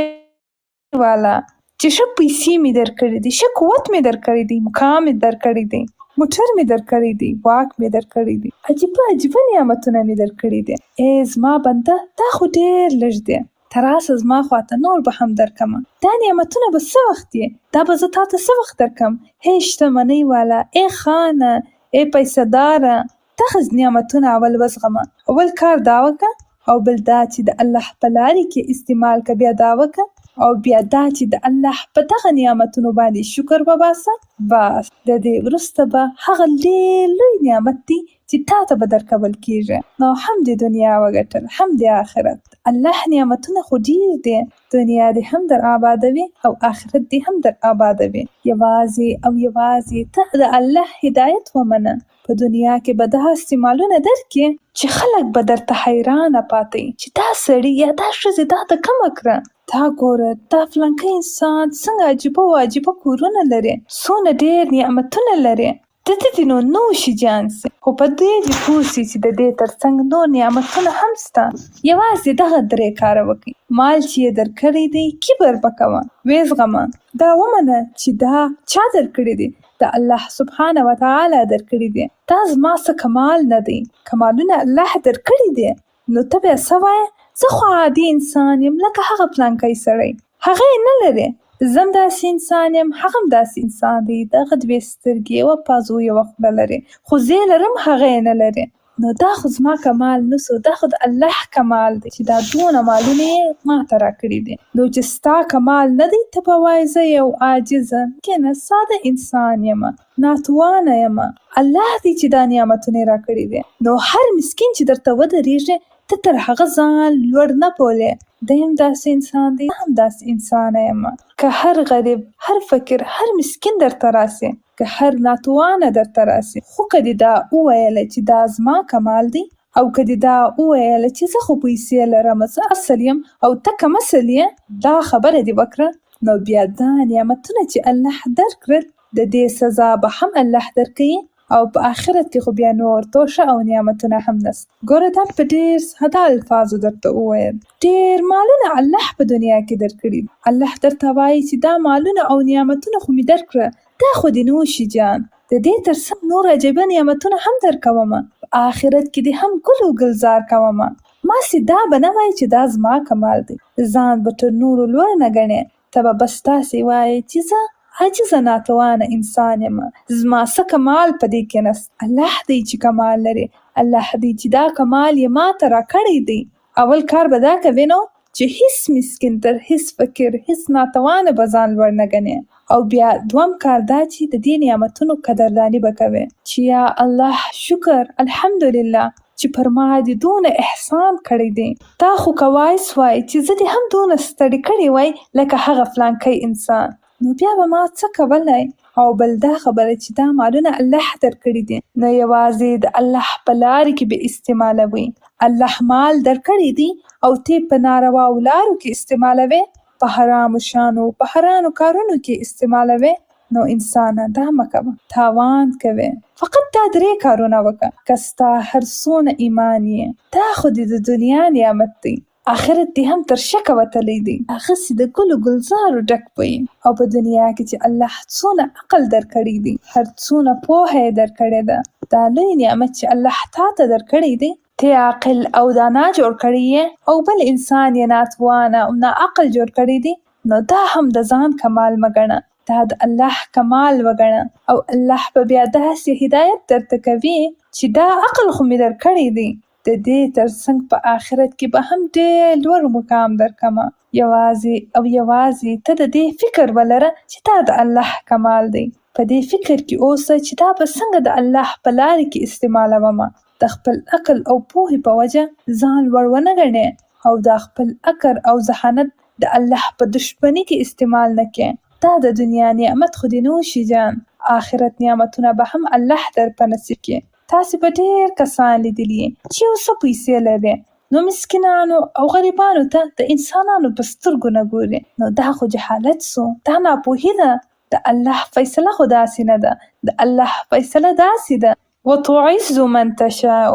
والا چې ښه پیسې مې درکړې دي، ښه قوت مې درکړی دی، مقام مې درکړی دی، موټر مې درکړی دی، واک مې درکړی دی، عجیبه عجیبه نعمتونه مې درکړي دي. ای زما بنده دا خو ډېر لږ دی، ته راشه زما خواته نور به هم درکمه. دا نعمتونه به څه وخت دي؟ دا به زه تا ته څه وخت درکم؟ ای شتمنۍ والا، ای خانه، ای پیسه داره، دغه نعمتونه اول وزغمه. اول کار دا وکړه او بل دا چې د الله په لارې کې استعمال کړه، بیا دا وکړه او بیا دا چې د الله په دغه نعمتونو باندې شکر وباسه. بس د دې وروسته به هغه ډېر لوی نعمت دی چې تا ته به درکول کېږي. نو هم د دنیا وګټل هم د آخرت. الله نعمتونه خو ډېر دي، دنیا دې هم در آبادوي او آخرت دې هم در آبادوي. یوازې او یوازې ته د الله هدایت ومنه. په دنیا کې به داسې مالونه درکړي چې خلک به درته حیرانه پاتې چې دا سړي یا دا ښځې دا د کومه کړه. تا ګوره دا فلانکی انسان څنګه عجیبه و عجیبه کورونه لري، څونه ډېر نعمتونه لري، د دې نو نوشي جان سي، خو په دې دې پوه سي چې د دې ترڅنګ نور نعمتونه هم سته. یوازې دغه درې کاره وکړئ. مال چې یې درکړی دی کبر مه کوه، ویې زغمه. دا ومنه چې دا چا درکړی دی؟ د الله سبحانه وتعالی درکړی دی. دا زما څه کمال نه دی، کمالونه الله درکړي دي. نو ته بیا څه وایې؟ زه خو عادي انسان یم لکه هغه پلانکی سړی، هغه یې نه لري، زه هم داسې انسان یم، هغه هم داسې انسان دی، دغه دوې سترګې یوه پازو یوه خوله لري، خو زه یې لرم هغه یې نه لري. نو دا خو زما کمال نه سو، دا خو د الله کمال دی چې دا دونه مالونه یې ما ته راکړي دي. نو چې ستا کمال نه دی ته به وایې زه یو عاجزه کنه ساده انسان یم، ناتوانه یم، الله دی چې دا نعمتونه راکړي دي. نو هر مسکین چې درته ودرېږي ته تر هغه ځان لوړ نه بولې، دی هم داسې انسان دی، هم داسې انسانه یم. که هر غریب، هر فقیر، هر مسکین درته راسي، که هر ناتوانه درته راسي، خو که دې دا وویله چې دا زما کمال دی او که دې دا وویله چې زه خو پیسې لرم، زه اصل یم او ته کم اصل یې، دا خبره دې وکړه، نو بیا دا نعمتونه چې الله درکړل د دې سزا به هم الله درکوي او په آخرت کې خو بیا نور توشه او نعمتونه هم نشته. ګوره دا په ډېر ساده الفاظو درته وویل، ډېر مالونه الله په دنیا کې درکړي. الله درته وایي چې دا مالونه او نعمتونه خو مې درکړه، دا خو دې نوشي جان، د دې ترڅنګ نور عجیبه نعمتونه هم درکوم، په آخرت کې دې هم ګل و ګلزار کوم. ماسې دا به نه وایي چې دا زما کمال دی، ځان به تر نورو لوړ نه ګڼې، ته به بس داسې وایې چې زه عاجزه ناتوانه انسان یم، زما څه کمال په دې کې نشته، الله دی چې کمال لري، الله دی چې دا کمال یې ما ته راکړی دی. اول کار به دا کوې نو چې هیڅ مسکین تر هیڅ فقیر هیڅ ناتوانه به ځان لوړ نه ګڼې، او بیا دوم کار دا چې د دې نعمتونو قدرداني به کوې چې یا الله شکر الحمدلله چې پر ما دې دونه احسان کړی دی. تا خو کوای سوای چې زه دې هم دونه ستړي کړی وای لکه هغه فلانکی انسان، نو بیا به ما څه کولای؟ او بل دا خبره چې دا مالونه الله درکړي دي، نو یوازې د الله په لارې کې به استعمالوي. الله مال درکړي دي او ته په نارواو لارو کې استعمالوي، په حرامو شانو په حرامو کارونو کې استعمالوي، نو انسانه دا مه کوه، تاوان کوي. فقط دا درې کارونه وکړه، که ستا هر څونه ایمان یې، دا خو د دنیا نعمت دی، آخرت دې هم تر شکه وتلی دی، هغسې د ګلو ګلزارو ډک وي. او په دنیا کې چې الله څونه عقل درکړی دی، هر څونه پوهه یې درکړې ده، دا لوی نعمت چې الله تا ته درکړی دی، ته عاقل او دانا جوړ کړی یې او بل انسان یې ناتوانه او ناعقل جوړ کړی دی، نو دا هم د ځان کمال مه ګڼه، دا د الله کمال وګڼه. او الله به بیا داسې هدایت درته کوي چې دا عقل خو مې درکړی دی، د دې ترڅنګ په آخرت کې به هم ډېر لوړ مقام درکمه. یوازې او یوازې ته د دې فکر ولره چې دا د الله کمال دی، په دې فکر کې اوسه چې دا به څنګه د الله په لارې کې استعمالومه، د خپل عقل او پوهې په وجه ځان لوړ ونه ګڼې او دا خپل عقل او ذهانت د الله په دشمنی کې استعمال نه کړې. دا د دنیا نعمت خو دې نوشي جان، آخرت نعمتونه به هم الله در په نصیب کړي. تاسې به ډېر کسان لیدلي چې یو څه پیسې لري، نو مسکینانو او غریبانو ته د انسانانو په سترګو نه ګوري. نو دا خو جهالت سو، دا ناپوهي ده. د الله فیصله خو داسې نه ده، د الله فیصله داسې ده: وتعز من تشاء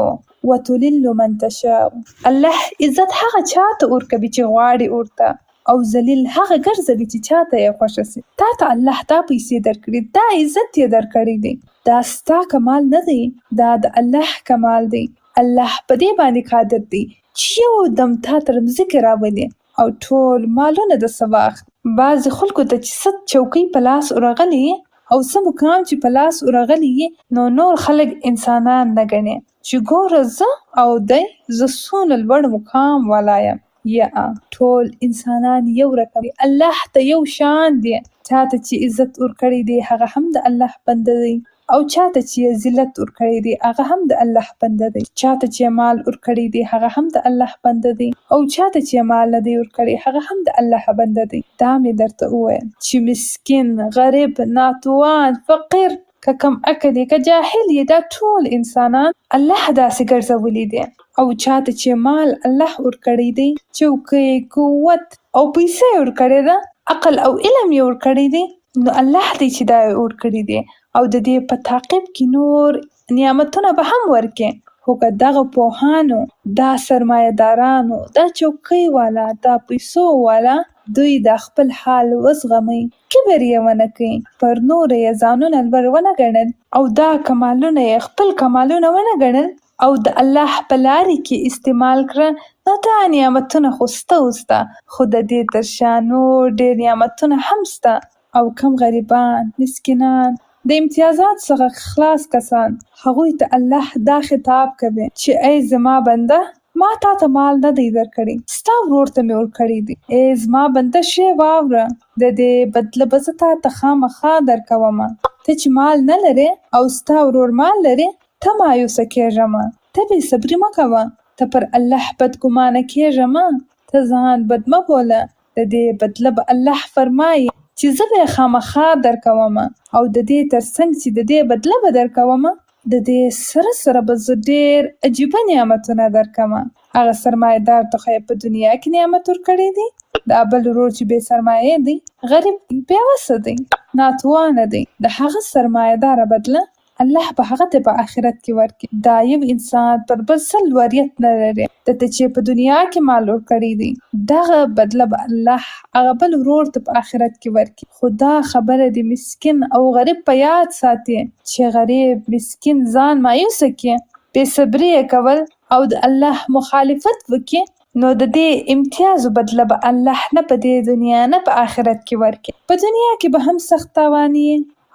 وتذل من تشاء. الله عزت هغه چاته ورکوي چې غواړي ورته، او ذلیل هغه ګرځوي چې چاته یې خوښه سي. تا ته الله دا پیسې درکړي، دا عزت یې درکړی دی، دا ستا کمال نه دی، دا د الله کمال دی. الله په دې باندې قادر دی چې یو دم تا تر مځکې راولي او ټول مالونه د سواخ. بعضې خلکو ته چې څه چوکۍ په لاس ورغلي او څه مقام چې په لاس ورغلي، نو نور خلک انسانان نه ګڼي چې ګوره زه او دی زه څونه لوړ مقام والا یم. یا ټول انسانان یو رقم دي، الله ته یو شان دي. چاته چې عزت ورکړی دی هغه هم د الله بنده دی، او چاته چې ذلت ورکړی دی هغه هم د الله بنده دی. چاته چې مال ورکړی دی هغه هم د الله بنده دی، او چاته چې مال نه دی ورکړی هغه هم د الله بنده دی. دا مې درته وویل چې مسکین، غریب، ناتوان، فقیر، که کم عقل یې، که جاهل یې، دا ټول انسانان الله داسې ګرځولي دي. او چاته چې مال الله ورکړی دی، چوکۍ، قوت او پیسې ورکړی ده، عقل او علم یې ورکړی دی، نو الله دی چې دا ورکړي دي، او د دې په تعقیب کې نور نعمتونه به هم ورکړي. خو که دغه پوهانو، دا سرمایه دارانو، دا چوکۍ والا، دا پیسو والا، دوی دا خپل حال وزغمي، کبر یې ونه کړي، پر نور یې ځانونه لوړ ونه ګڼل، او دا کمالونه یې خپل کمالونه ونه ګڼل، او د الله په لارې کې استعمال کړه، نو دا نعمتونه خو سته وسته، خو د دې تر شا نور ډېر نعمتونه هم سته. او کم غریبان، مسکینان، د امتیازات څخه خلاص کسان، هغوی ته الله دا خطاب کوي چې ای زما بنده، ما تا ته مال نه دی درکړی، ستا ورور ته مې ورکړی دی. ای زما بنده شی واوره، د دې بدله به زه تا ته خامخا درکومه. ته چې مال نه لرې او ستا ورور مال لري، ته مایوسه کېږه مه، ته بې صبري مه کوه، ته پر الله بدګمانه کېږه مه، ته ځان بد مه بوله. د دې بدله به الله فرمایي چې زه به یې خامخا درکومه، او د دې تر څنګ چې د دې بدله به درکومه، د دې سره سره به زه ډېر عجیبه نعمتونه درکمه. هغه سرمایه دار ته خو یې په دنیا کې نعمت ورکړی دی، دا بل ورور چې بې سرمایې دی، غریب دی، بېوسه دی، ناتوانه دی، د هغه سرمایه داره بدله الله به هغه ته په آخرت کې ورکړي. دا یو انسان پر بل څه لوړیت نه لري، د ته چې په دنیا کې مال ورکړی دی، دغه بدله به الله هغه بل ورور ته په آخرت کې ورکړي. خو دا خبره د مسکین او غریب په یاد ساتي چې غریب، مسکین ځان مایوسه کړي، بې صبري یې کول او د الله مخالفت وکړي، نو د دې امتیازو بدله به الله نه په دې دنیا نه په آخرت کې ورکړي. په دنیا کې به هم سخت تاواني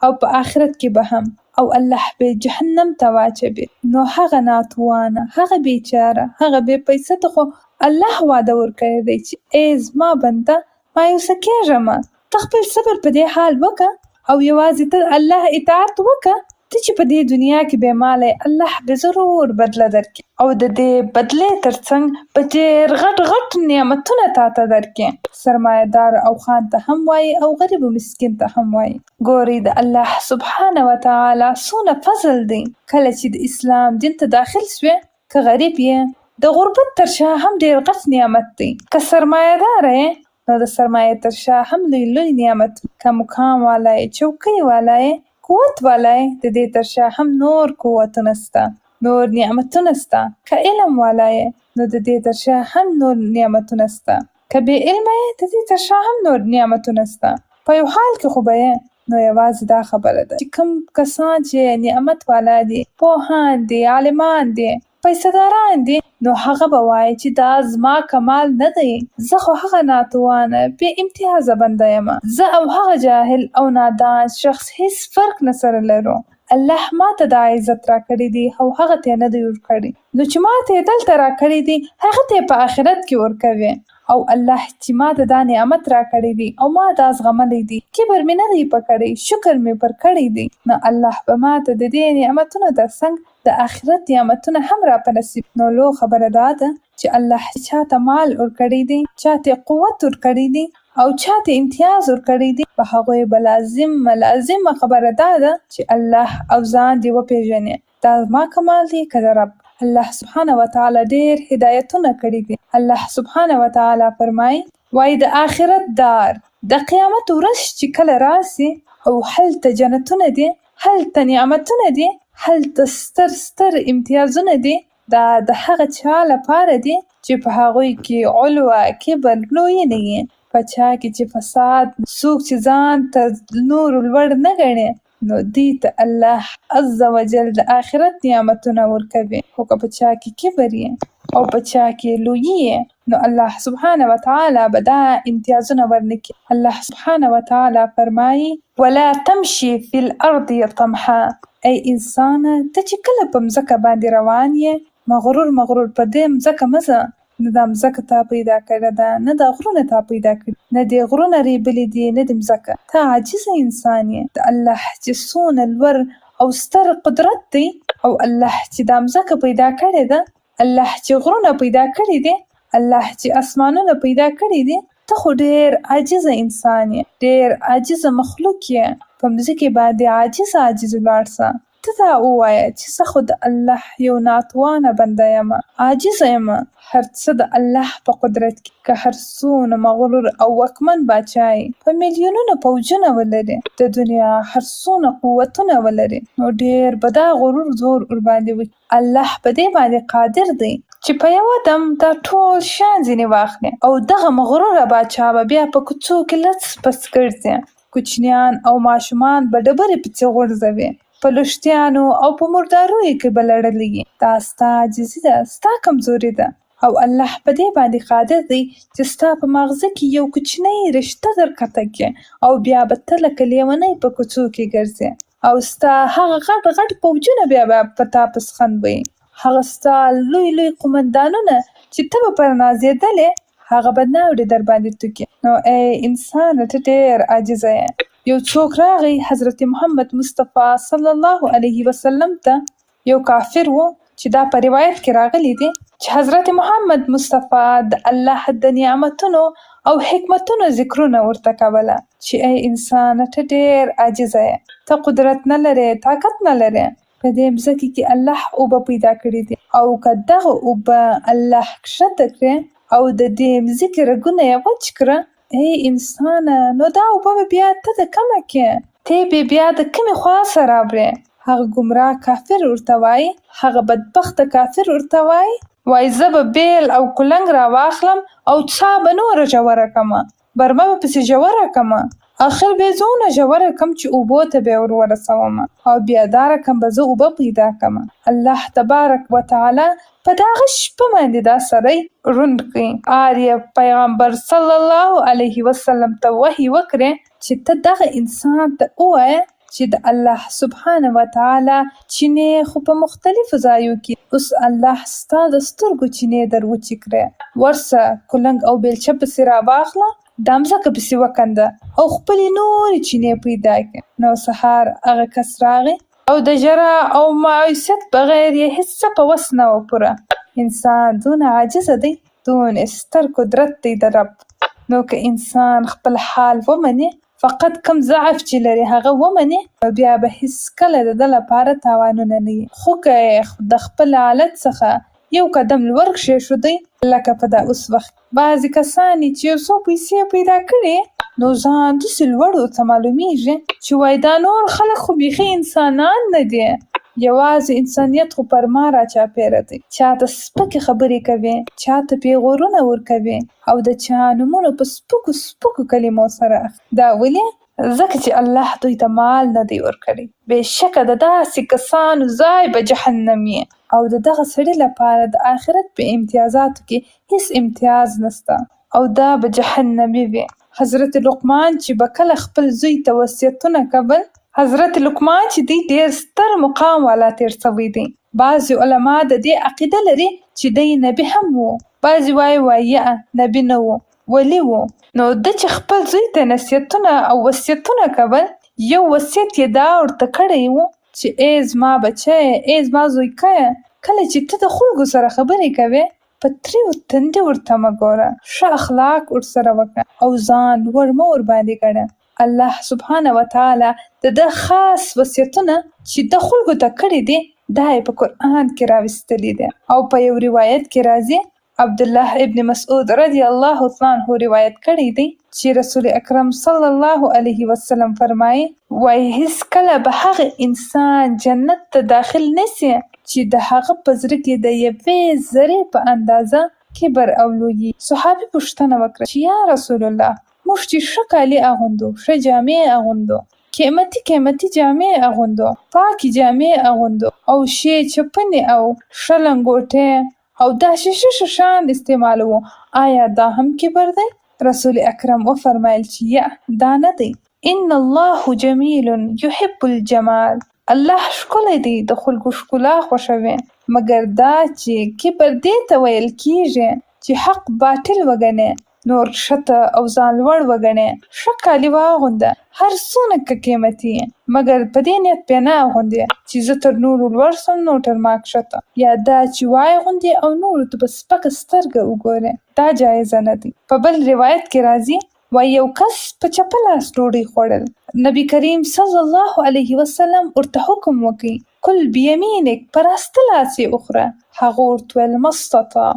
او په آخرت کې به هم، او الله به جهنم ته واچوي. نو هغه ناتوانه، هغه بیچاره، هغه بې پیسه ته خو الله وعده ورکړی دی چې ای زما بنده، مایوسه کېږه مه، ته خپل صبر په دې حال وکړه، او یوازې ته الله اطاعت وکړه. ته چې په دې دنیا کې بې ماله الله به ضرور بدله درکړي، او د دې بدلې تر څنګ به ډېر غټ غټ نعمتونه تا ته درکړي. سرمایه دار او خان ته هم وایي، او غریب و مسکین ته هم وایي. ګورئ د الله سبحانه وتعالی څونه فضل دی. کله چې د اسلام دین ته داخل شوې، که غریب یې، د غربت تر شا هم ډېر غټ نعمت دی. که سرمایه دار یې، نو د سرمایې تر شا هم لوی لوی نعمت. که مقام والا یې، چوکۍ والا یې، قوت والا یې، د دې تر شا هم نور قوتونه سته، نور نعمتونه سته. که علم والا یې، نو د دې تر شا هم نور نعمتونه سته. که بې علمه یې، د دې تر شا هم نور نعمتونه سته. په یو حال کې خو به یې، نو یوازې دا خبره ده چې کوم کسان چې نعمت والا دي، پوهان دي، عالمان دي، پیسه داران دي، نو هغه به وایي چې دا زما کمال نه دی، زه خو هغه ناتوانه بې امتیازه بنده یم، زه او هغه جاهل او نادان شخص هیڅ فرق نه سره لرو. الله ما ته دا عزت را کړی دی او هغه ته نه دی ورکړی، نو چې ما ته دلته را کړی دی هغه ته په آخرت کې ورکوي. او الله چې ما ته دا نعمت را کړی دی او ما دا زغملی دی، کبر مې نه دی پکړی، شکر مې پر کړی دی، نو الله به ما ته د دې نعمتونو تر څنګ د آخرت نعمتونه هم را په نصیب. نو لو خبره دا ده چې الله چاته مال ورکړی دی، چاته قوت ورکړی دی او چاته امتیاز ورکړی دی، په هغوی به لازمه خبره دا ده چې الله او ځان دې وپېژنې. دا زما کمال دی که د رب. الله سبحانه وتعالی ډېر هدایتونه کړي دي. الله سبحانه وتعالی فرمایي وایي د آخرت دار د قیامت ورځ چې کله راسي او هلته جنتونه دي، هلته نعمتونه دي، هلته ستر امتیازونه دي، دا د هغه چا لپاره دي چې په هغوی کې علوه، کبر، لویي نه وي، په چا کې چې فساد، څوک چې ځان تر نورو لوړ نه ګڼي، نو دوی ته الله عز وجل د آخرت نعمتونه ورکوي. خو که په چا کې کبر یې او په چا کې لویي یې، نو الله سبحانه وتعالی به دا امتیازونه ورنکړي. الله سبحانه وتعالی فرمایي ولا تمشي في الارض طمحا. ای انسانه ته چې کله په مځکه باندې روان یې، مغرور په دې مځکه مه ځه. نه دا مځکه تا پیدا کړې ده، نه دا غرونه تا پیدا کړي، نه دې غرونه ریبلي دي، نه دې مځکه. ته عاجزه انسان یې. د الله چې څونه لوړ او ستر قدرت دی، او الله چې دا مځکه پیدا کړې ده، الله چې غرونه پیدا کړي دي، الله چې اسمانونه پیدا کړي دي، ته خو ډېر عاجزه انسان یې، ډېر عاجزه مخلوق یې. په مځکې باندې عاجز ولاړ شه. ته دا ووایه چې زه خو د الله یو ناتوانه بنده یم، عاجزه یم. هر څه د الله په قدرت کې، که هر څونه مغرور او واکمن باچا یې، په میلیونونو پوځونه ولري، د دنیا هر څونه قوتونه ولري، نو ډېر به دا غرور زور ورباندې وکړي. الله په دې باندې قادر دی چې په یوه دم دا ټول شیان ځینې واخلي، او دغه مغروره باچا به بیا په کوڅو کې لڅ پڅ ګرځي. کوچنیان او ماشومان به ډبرې پسې غورځوي، په لښتیانو او په مردارویو کې به لړلي. دا ستا عاجزي ده، ستا کمزوري ده، او الله په دې باندې قادر دی چې ستا په ماغزه کې یو کوچنی رشته درکښته کړي، او بیا به ته لکه لیونی په کوڅو کې ګرځې، او ستا هغه غټ پوځونه بیا به په تا پسې خندوي. هغه ستا لوی قومندانونه چې ته به پر نازېدلې، هغه به ناوړې در باندې توکي. نو ای انسان ته ډېر عاجزه یې. یو څوک راغی حضرت محمد مصطفی صلی الله علیه وسلم ته، یو کافر و چې دا په روایت کې راغلی دی چې حضرت محمد مصطفی د الله د نعمتونو او حکمتونو ذکرونه ورته کوله چې ای انسان ته ډېر عاجزه یې، ته قدرت نه لرې، طاقت نه لرې. په دې مځکې کې الله اوبه پیدا کړي دي، او که دغه اوبه الله کښته کړې او د دې مځکې رګونه یې وچ کړه، ای انسانه نو دا اوبه به بیا ته د کومه کې؟ ته به بیا د کومې خوا سره راوړې؟ هغه ګمراه کافر ورته وایي، هغه بدبخته کافر ورته وایي زه به بیل او کلنګ راواخلم او څاه به نوره ژوره کړمه، برمه به پسې ژوره کړمه، اخر به یې څومره ژوره کړم چې اوبو ته به یې ورسومه، او بیا دا رقم به زه اوبه پیدا کړمه. الله تبارک وتعالی په دغه شپه باندې دا سړی ړوند کړي. یې پیغمبر صلی الله علیه وسلم ته وحی وکړې چې ته دغه انسان ته ووایه چې د الله سبحانه وتعالی چینې خو په مختلفو ځایو کې اوس الله ستا د سترګو چینې در وچې کړې، ورسه کلنګ او بیلچه پسې راواخله، دا مځکه پسې وکنده او خپلې نورې چینې پیدا کړې. نو سهار هغه کس راغی او د ژړا او مایوسیت بغیر یې هېڅ څه په وس نه وه پوره. انسان دونه عاجزه دی، دونه ستر قدرت دی د رب. نو که انسان خپل حال ومني، فقط کم ضعف چې لري هغه ومني، بیا به هېڅکله د ده لپاره تاوانونه نه وي. خو که د خپل حالت څخه یو قدم لوړ کښېښودی، لکه په دا اوس وخت بعضې کسان چې یو څو پیسې پیدا کړي، نو ځان داسې لوړ ورته معلومیږي چې وایي دا نور خلک خو بیخي انسانان نه دي، یوازې انسانیت خو پر ما راچاپېره دی. چاته سپکې خبرې کوي، چاته پیغورونه ورکوي، او د چا نومونه په سپکو کلمو سره اخلي. دا ولې؟ ځکه چې الله دوی ته مال نه دی ورکړی. بېشکه د داسې کسانو ځای به جهنم وي، او د دغه سړي لپاره د آخرت په امتیازاتو کې هیڅ امتیاز نشته، او دا به جهنمي وي. حضرت لقمان چې به کله خپل زوی ته وصیتونه کول، حضرت لقمان چې دی ډېر ستر مقام والا تېر شوی دی. بعضې علما د دې عقیده لري چې دی نبي هم و، بعضې وایي نبي نه و، ولی و. نو ده چې خپل زوی ته نصیحتونه او وصیتونه کول، یو وصیت یې دا ورته کړی و چې ای زما بچی، ای زما زویکیه، کله چې ته د خلکو سره خبرې کوې په تریو تندي ورته مه ګوره، ښه اخلاق ورسره وکړه او ځان لوړ مه ورباندې ګڼه. الله سبحانه وتعالی د ده خاص وصیتونه چې د خلکو ته کړي دي دا یې په قرآن کې راوستلي دي. او په یو روایت کې راځي، عبدالله ابن مسعود رضی الله تعالی عنه روایت کړی دی چې رسول اکرم صلی الله علیه وسلم فرمایي وایي هیڅ کله به هغه انسان جنت ته داخل نسی چې د هغه په زړه کې د یوې ذرې په اندازه کبر او لویي. صحابي پوښتنه وکړه چې یا رسول الله، موږ چې ښه کالي اغوندو، ښه جامې اغوندو، قیمتي جامې اغوندو، پاکې جامې اغوندو او ښې چپنې او ښه لنګوټې او دا ښه شیان استعمالوو، آیا دا هم کبر دی؟ رسول اکرم وفرمایل چې یا دا نه دی. ان الله جمیل یحب الجمال. الله ښکلی دی، د خلکو ښکلا خوښوي، مګر دا چې کبر دې ته ویل کیږي چې حق باطل وګڼې، نور ښکته او ځان لوړ وګڼې. ښه کالي واغونده، هر څونه که قیمتي، مګر په دې نیت بیا نه اغوندې چې زه تر نورو لوړ سم نو تر ما کښته، یا دا چې واغوندې او نورو ته په سپکه سترګه وګورې، دا جایزه نه دی. په بل روایت کې راځي وایي یو کس په چپه لاس ډوډۍ خوړل، نبی کریم صلی الله علیه وسلم ورته حکم وکړي کل بیمینک، په راسته لاس یې وخوره. هغه ورته ویل ما استطاع،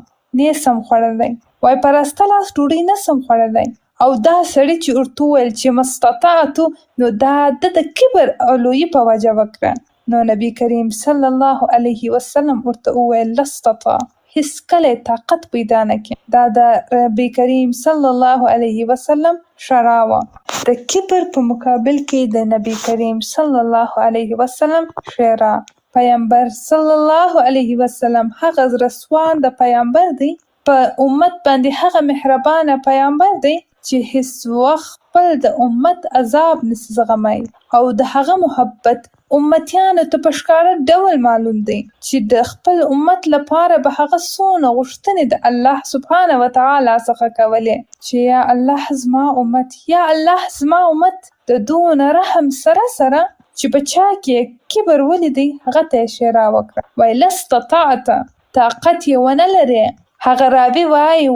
نه سم خوړلی، وایي په راسته لاس ډوډۍ نه سم خوړلی. او دا سړي چې ورته وویل چې مستطاعتو، نو دا د کبر او لویي په وجه وکړه. نو نبی کریم صلی الله علیه وسلم ورته وویل لاستطاع، هیڅ کله طاقت پیدا نه کړي. دا د نبی کریم صلی الله علیه وسلم شرع وه. د کبر په مقابل کې د نبی کریم صلی الله علیه وسلم شرع. پیغمبر صلی الله علیه وسلم هغه رسوان د پیغمبر دی، په امت باندې هغه مهربانه پیغمبر دی چې هیڅ وخت خپل د امت عذاب نشي زغمی، او د هغه محبت امتیانو ته په ښکاره ډول معلوم دی چې د خپل امت لپاره به هغه څونه غوښتنې د الله سبحانه وتعالی څخه کولې چې یا الله زما امت، یا الله زما امت د دونه رحم سره چې په چا کې کبر ولیدی هغه ته یې اشاره وکړه، وایي لاستطاعت، طاقت یې ونه لرې. هغه راوي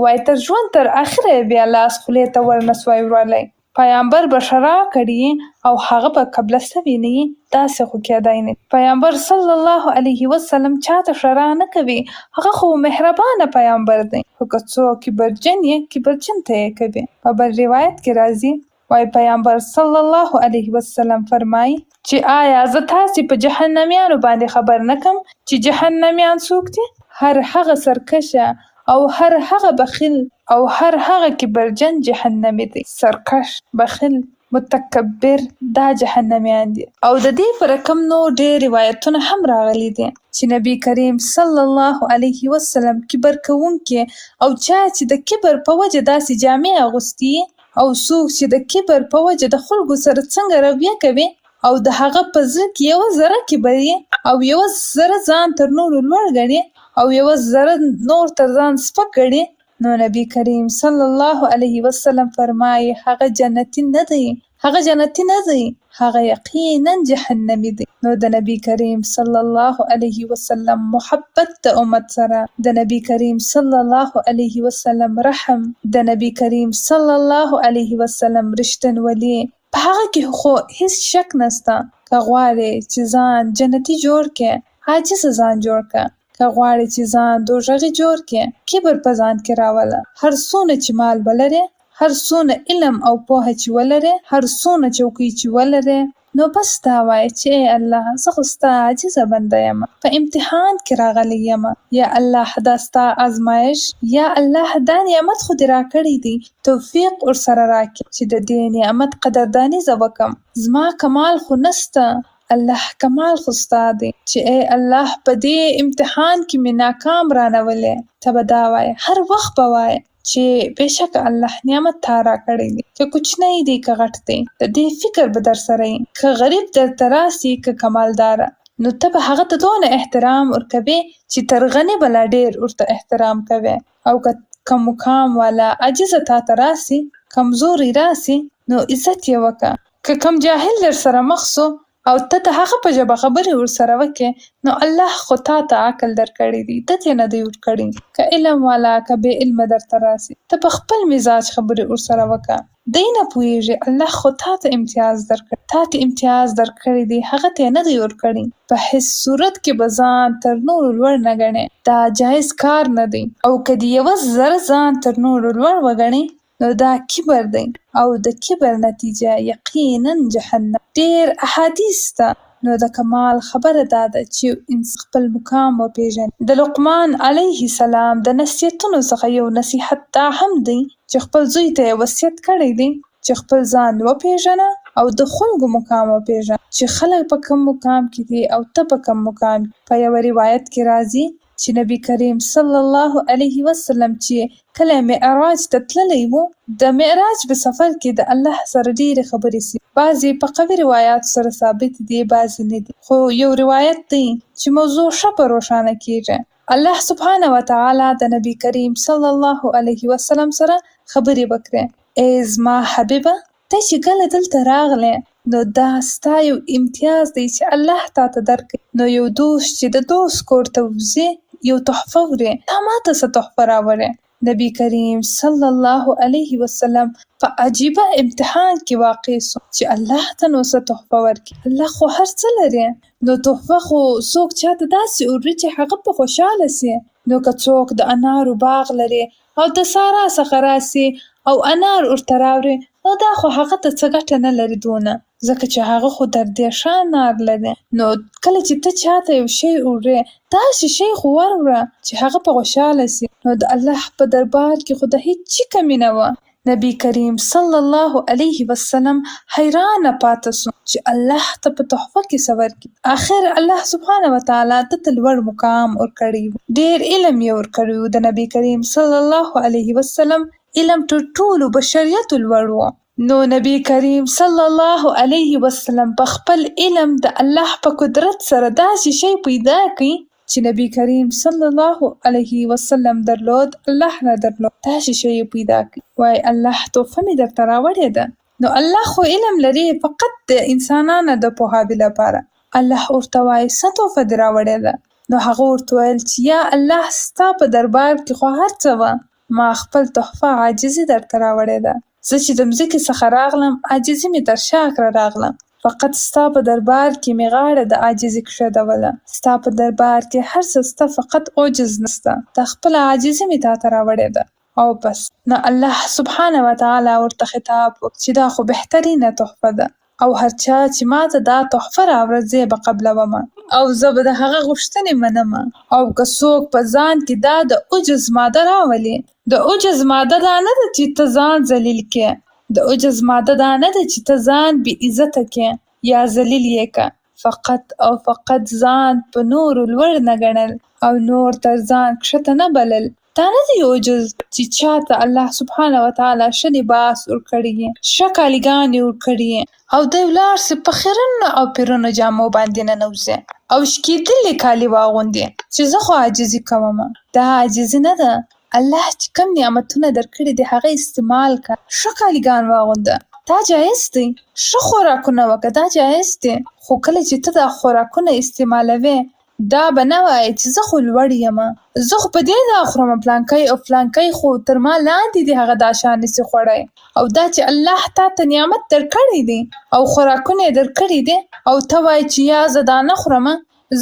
وایي تر ژوند تر اخره بیا لاس خولې ته ورنسوای وړلی. پیغمبر به شرع کړي او هغه به قبله سوی نه وي، داسې خو کېدای نه. پیغمبر صلی الله علیه وسلم چاته شرع نه کوي، هغه خو مهربانه پیغمبر دی، خو که څوک کبرجن یې کبرجن ته یې کوي. په بل روایت کې راځي وایي پیغمبر صلی الله علیه وسلم فرمایي چې آیا زه تاسې په جهنمیانو باندې خبر نه کړم چې جهنمیان څوک دي؟ هر هغه سرکشه او هر هغه بخیل او هر هغه کبرجن جهنمی دی. سرکش، بخیل، متکبر، دا جهنمیان دي. او د دې پر رقم نو ډېر روایتونه هم راغلي دي چې نبی کریم صلی الله علیه وسلم کبر کوونکي او چا چې د کبر په وجه داسې جامې اغوستي، او څوک چې د کبر په وجه د خلکو سره څنګه رویه کوي او د هغه په زړه کې یوه ذره کبر او یوه ذره ځان تر نورو لوړ ګڼي او یوه ذره نور تر ځان سپک ګڼي، نو نبی کریم صلی الله علیه وسلم فرمایي هغه جنتي نه دی، هغه جنتي نه دی، هغه یقینا جهنمی دی. نو د نبی کریم صلی الله علیه وسلم محبت د امت سره، د نبی کریم صلی الله علیه وسلم رحم، د نبی کریم صلی الله علیه وسلم رښتینولي، په هغه کې خو هیڅ شک نسته. که غواړې چې ځان جنتي جوړ کړې، عاجز ځان جوړ کړه. که غواړې چې ځان دوزخي جوړ کړې، کبر په ځان کې راوله. هر څونه چې مال ولرې، هر څونه علم او پوهه چې ولرې، هر څونه چوکۍ چې ولرې، نو بس دا وایه چې ای الله زه خو ستا عاجزه بنده یم، په امتحان کې راغلی یم، یا الله دا ستا ازمایش، یا الله دا نعمت خو دې راکړی دی، توفیق ورسره راکړي چې د دې نعمت قدرداني زه وکړم. زما کمال خو نسته، الله کمال خو ستا دی چې ای الله په دې امتحان کې مې ناکام رانولې. ته به دا وایه، هر وخت به وایه چې بېشکه الله نعمت تا راکړی دی، که کوچنی دی که غټ دی، د دې فکر به در سره وي. که غریب درته راسي که کمالداره، نو ته به هغه ته دونه احترام ورکوې چې تر غني به لا ډېر ورته احترام کوې. او که مقام والا عاجزه تا ته راسي، کمزوري راسي، نو عزت یې وکړه. که کم جاهل در سره مخ سو، او ته د هغه په ژبه خبرې ورسره وکړې، نو الله خو تا ته عقل درکړی دی، ده ته نه دی ورکړی. که علم والا که بې علمه درته راسي، ته په خپل مزاج خبرې ورسره وکړه. دی نه پوهېږي، الله خو تا ته امتیاز درکړی، تا ته امتیاز درکړی دی، هغه ته یې نه دی ورکړی. په هېڅ صورت کې به ځان تر نورو لوړ نه ګڼې، دا جایز کار نه دی. او که د یوه ذره ځان تر نورو لوړ وګڼې، نو دا کبر دی، او د کبر نتیجه یقینا جهنم. ډېر احادیث ته، نو د کمال خبره دا ده چې انسان خپل مقام وپېژني. د لقمان علیه السلام د نصیحتونو څخه یو نصیحت دا هم دی چې خپل زوی ته یې وصیت کړی دی چې خپل ځان وپېژنه او د خلکو مقام وپېژنه، چې خلک په کوم مقام کې دي او ته په کوم مقام. په یوه روایت کې راځي چې نبی کریم صلی الله علیه وسلم چې کله معراج ته تللی و، د معراج په سفر کې د الله سره ډېرې خبرې سوي. بعضې په قوي روایاتو سره ثابت دي، بعضې نه دي، خو یو روایت دی چې موضوع ښه په روښانه کېږي. الله سبحانه وتعالی د نبی کریم صلی الله علیه وسلم سره خبرې وکړې. ای زما حبیبه، ته چې کله دلته راغلې، نو دا ستا یو امتیاز دی چې الله تا ته درکړي. نو یو دوست چې د دوست کور ته وځي، یو تحفه وړي، تا ماته څه تحفه راوړې؟ نبی کریم صلی الله علیه وسلم په عجیبه امتحان کې واقع سو چې الله ته نو څه تحفه ورکړي. الله خو هر څه لري، نو تحفه خو څوک چاته داسې وړي چې هغه په خوشحاله سي. نو که څوک د انارو باغ لري او د سارا څخه راسي او انار ورته راوړي، نو دا خو هغه ته څه ګټه نه لري دونه، ځکه چې هغه خو در دې ښه انار لري. نو کله چې ته چاته یو شی وړې، داسې شی خو ورکړه چې هغه په خوشحاله سي. نو د الله په دربار کې خو د هیڅ چي کمي نه وه. نبی کریم صلی الله علیه وسلم حیرانه پاته سو چې الله ته په تحفه کې څه ورکړي. آخر الله سبحانه وتعالی ده ته لوړ مقام ورکړی و، ډېر علم یې ورکړی و. د نبی کریم صلی الله علیه وسلم علم تر ټولو بشریت لوړ و. نو نبی کریم صلی الله علیه وسلم په خپل علم د الله په قدرت سره داسې شی پیدا کړي چې نبی کریم صلی الله علیه وسلم درلود، الله نه درلود، داسې شی پیدا کړي. وای الله تحفه مې درته راوړې ده. نو الله خو علم لري فقط د انسانانو د پوهاوي لپاره. الله ورته وایي څه تحفه دې راوړې ده؟ نو هغه ورته ویل چې یا الله، ستا په دربار کې خو هر څه وه، ما خپل تحفه عاجزي درته راوړې ده. زه چې د مځکې څخه راغلم، عاجزي مې تر شا کړه راغلم. فقط ستا په دربار کې مې غاړه د عاجزي کښېښودله. ستا په دربار کې هر څه سته، فقط عجز نسته. دا خپله عاجزي مې تا ته راوړې ده او بس. نو الله سبحانه وتعالی ورته خطاب وکړ چې دا خو بهترینه تحفه ده، او هر چا چې ماته دا تحفه راوړه، زه یې به قبلومه او زه به د هغه غوښتنې منمه. او که څوک په ځان کې دا د عجز ماده راولي، د عجز ماده دا نه ده چې ته ځان ذلیل کړې، د عجز ماده دا نه ده چې ته ځان بې عزته کړې یا ذلیل یې کړه. فقط او فقط ځان په نورو لوړ نه ګڼل او نور تر ځان کښته نه بلل. دا نه دی عجز چې چاته الله سبحانه وتعالی ښه لباس ورکړي وي، ښه کالیګانې ورکړي وي، او دی ولاړ سي په خیرنو او پیرنو جامو باندې ننوځي او شکېدلې کالي واغوندي چې زه خو عاجزي کومه. دا عاجزي نه ده. الله چې کوم نعمتونه درکړي دي هغه استعمال کړه. ښه کالیګان واغونده، دا جایز دی. ښه خوراکونه وکړه، دا جایز دی. خو کله چې ته دا خوراکونه استعمالوې، دا به نه وایې چې زه خو لوړ یم، زه خو په دې دا خورم، پلانکی او فلانکی خو تر ما لاندې دي، هغه دا شان نسي خوړی. او دا چې الله تا ته نعمت درکړی دی او خوراکونه یې درکړي دي، او ته وایې چې یا زه دا نه خورم،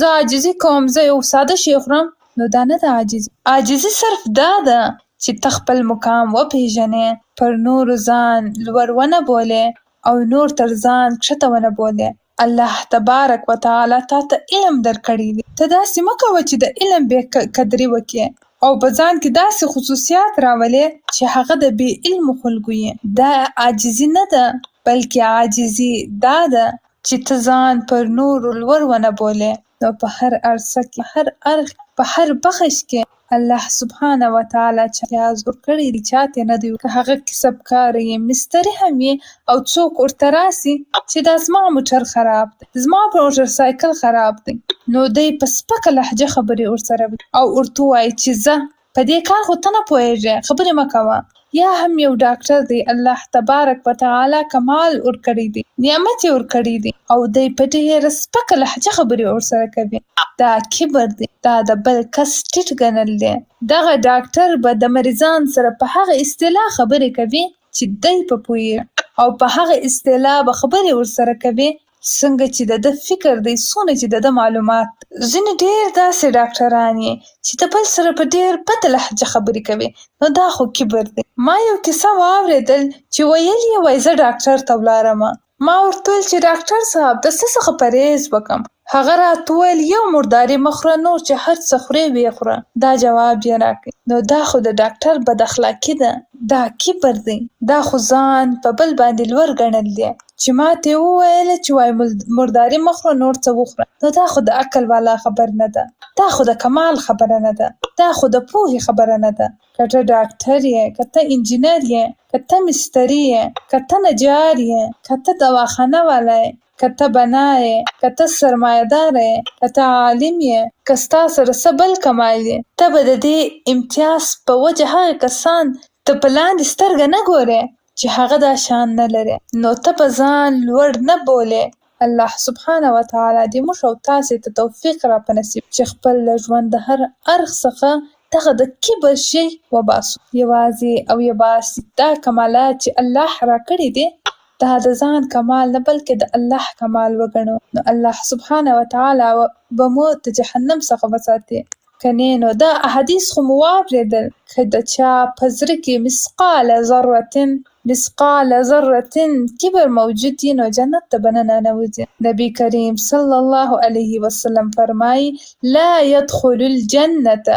زه عاجزي کوم، زه یو ساده شی خورم، نو دا نه ده عاجزي. عاجزي صرف دا ده چې ته خپل مقام وپېژنې، پر نورو ځان لوړ ونه بولې او نور تر ځان کښته ونه بولې. الله تبارک وتعالی تا ته علم درکړی دی. ته داسې مه کوه چې د علم بې قدري وکړې او په ځان کې داسې خصوصیات راولې چې هغه د بې علمو خلکو یې. دا عاجزي نه ده، بلکې عاجزي دا ده چې ته ځان پر نورو لوړ ونه بولې. نو په هر عرصه کې، هر اړخ، په هر بخش کې الله سبحانه وتعالی امتیاز ورکړی دی، چاته نه دی. که هغه کسبکار یې، مستري هم یې، او څوک ورته راسي چې دا زما موټر خراب دی، زما موټر سایکل خراب دی، نو دی په سپکه لهجه خبرې ورسره وکړي او ورته ووایي چې زه په دې کار خو ته نه پوهېږې، خبرې مه کوه. یا هم یو ډاکټر دی الله تبارک وتعالی کمال ورکړی دی، نعمت یې ورکړی دی او دی په ډېره سپکه لهجه خبرې ورسره کوي. دا کبر دی، دا د بل کس ټیټ ګڼل دی. دغه ډاکټر به د مریضان سره په هغه اصطلاح خبرې کوي چې دی په پوهېږي او په هغه اصطلاح به خبرې ورسره کوي څنګه چې د ده فکر دی، څونه چې د ده معلومات. ځینې ډېر داسې ډاکټران یې چې د بل سره په ډېر بده لهجه خبرې کوي، نو دا خو کبر دی. ما یو کیسه واورېدل چې ویل یې وایي زه ډاکټر ته ولاړمه. ما ورته وویل چې ډاکټر صاحب د څه څخه پرهیز وکړم؟ هغه راته وویل یو مرداري مه خوره، نور چې هر څه خورې ویې خوره. دا جواب یې راکړ. نو دا خو د ډاکټر بد اخلاقي ده، دا کبر دی، دا خو ځان په بل باندې لوړ ګڼل دی. چې ما ته یې وویل چې وایي مرداري مه خوره نور څه وخوره، نو دا خو د عقل والا خبر نه ده، دا خو د کمال خبره نه ده، دا خو د پوهې خبره نه ده. که ته ډاکټر یې، که ته انجینر یې، که ته مستري یې، که ته نجار یې، که ته دواخانه والا یې، که ته بنا یې، که ته سرمایه دار یې، که ته عالم یې، که ستا سره څه بل کمال دی، ته به د دې امتیاز په وجه هغه کسان ته په لاندې سترګه نه ګورې چې هغه دا شان نه لري، نو ته به ځان لوړ نه بولې. الله سبحانه وتعالی دې موږ او تاسې ته توفیق را په نصیب چې خپل ژوند د هر اړخ څخه دغه د کبر شی وباسو. یوازې او یوازې دا کمالات چې الله راکړي دي دا د ځان کمال نه بلکې د الله کمال وګڼو، نو الله سبحانه وتعالی به مو د جهنم څخه وساتي. کنې نو دا احادیث خو مو واورېدل، که د چا په زړه کې مثقال ذرة کبر موجود وي نو جنت ته به نه ننوځي. نبي کریم صلی الله علیه وسلم فرمایي لا يدخل الجنة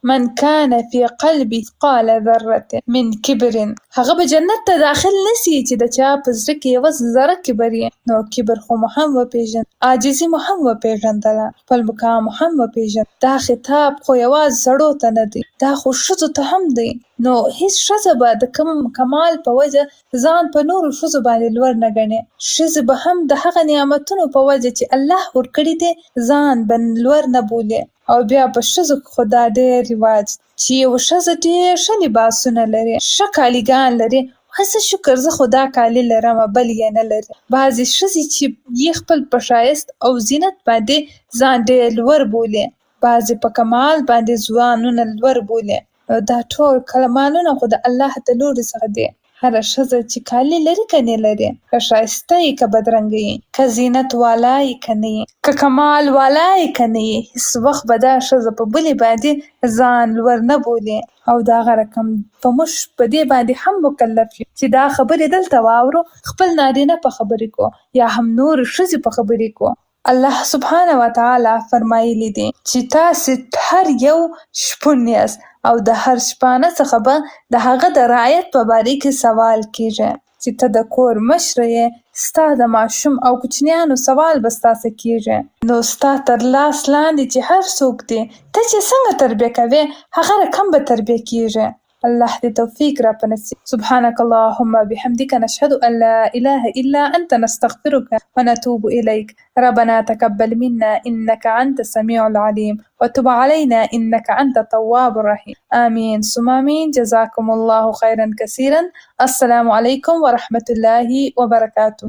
من كان في قلبه مثقال ذرة من کبر. هغه به جنت ته داخل نسي چې د چا په زړه کې یوه ذره کبر یې. نو کبر خو مو هم وپېژند، عاجزي مو هم وپېژندله، خپل مقام مو هم وپېژند. دا خطاب خو یوازې سړو ته نه دی، دا خو ښځو ته هم دی. نو هیڅ ښځه به د کوم کمال په وجه ځان په نورو ښځو باندې لوړ نه ګڼي. ښځې به هم د هغه نعمتونو په وجه چې الله ورکړي دي ځان به لوړ نه بولي. او بیا په ښځو خو دا ډېر رواج چې یوه ښځه ډېر ښه لباسونه لري، ښه کالیګان لري، هسه شکر زه خو دا کالي لرمه بل یې نه لري. بعضې ښځې چې یې خپل په ښایست او زینت باندې ځان ډېر لوړ بولي، بعضې په کمال باندې ځوانونه لوړ بولي. دا ټول کلمانونه خو د الله د لورې څخه دي. هره ښځه چې کالي لري که نه لري، که ښایسته یې که بدرنګه یې، که زینت والا یې که نه یې، که کمال والا یې که نه یې، هېڅ وخت به دا ښځه په بلې باندې ځان لوړ نه بولي. او دغه رقم په موږ په دې باندې هم مکلف یو چې دا خبرې دلته واورو، خپل نارینه په خبرې کو یا هم نورې ښځې په خبرې کو. الله سبحانه وتعالی فرمایلی دی چې تاسې هر یو شپون یاست او د هر شپانه څخه به د هغه د رعیت په باره کې سوال کیږي. چې ته د کور مشره یې، ستا د ماشوم او کوچنیانو سوال به ستاسې کیږي. نو ستا تر لاس لاندې چې هر څوک دی، ته چې څنګه تربیه کوې هغه رقم به تربیه کیږي. الله دې توفیق را په نصیب. سبحانك اللهم بحمدك نشهد أن لا إله إلا أنت نستغفرك ونتوب إليك. ربنا تقبل منا إنك أنت السميع العليم وتب علينا إنك أنت التواب الرحيم. آمين ثم آمين. جزاكم الله خيرا كثيرا. السلام عليكم ورحمة الله وبركاته.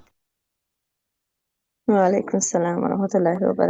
وعليكم السلام ورحمة الله وبركاته.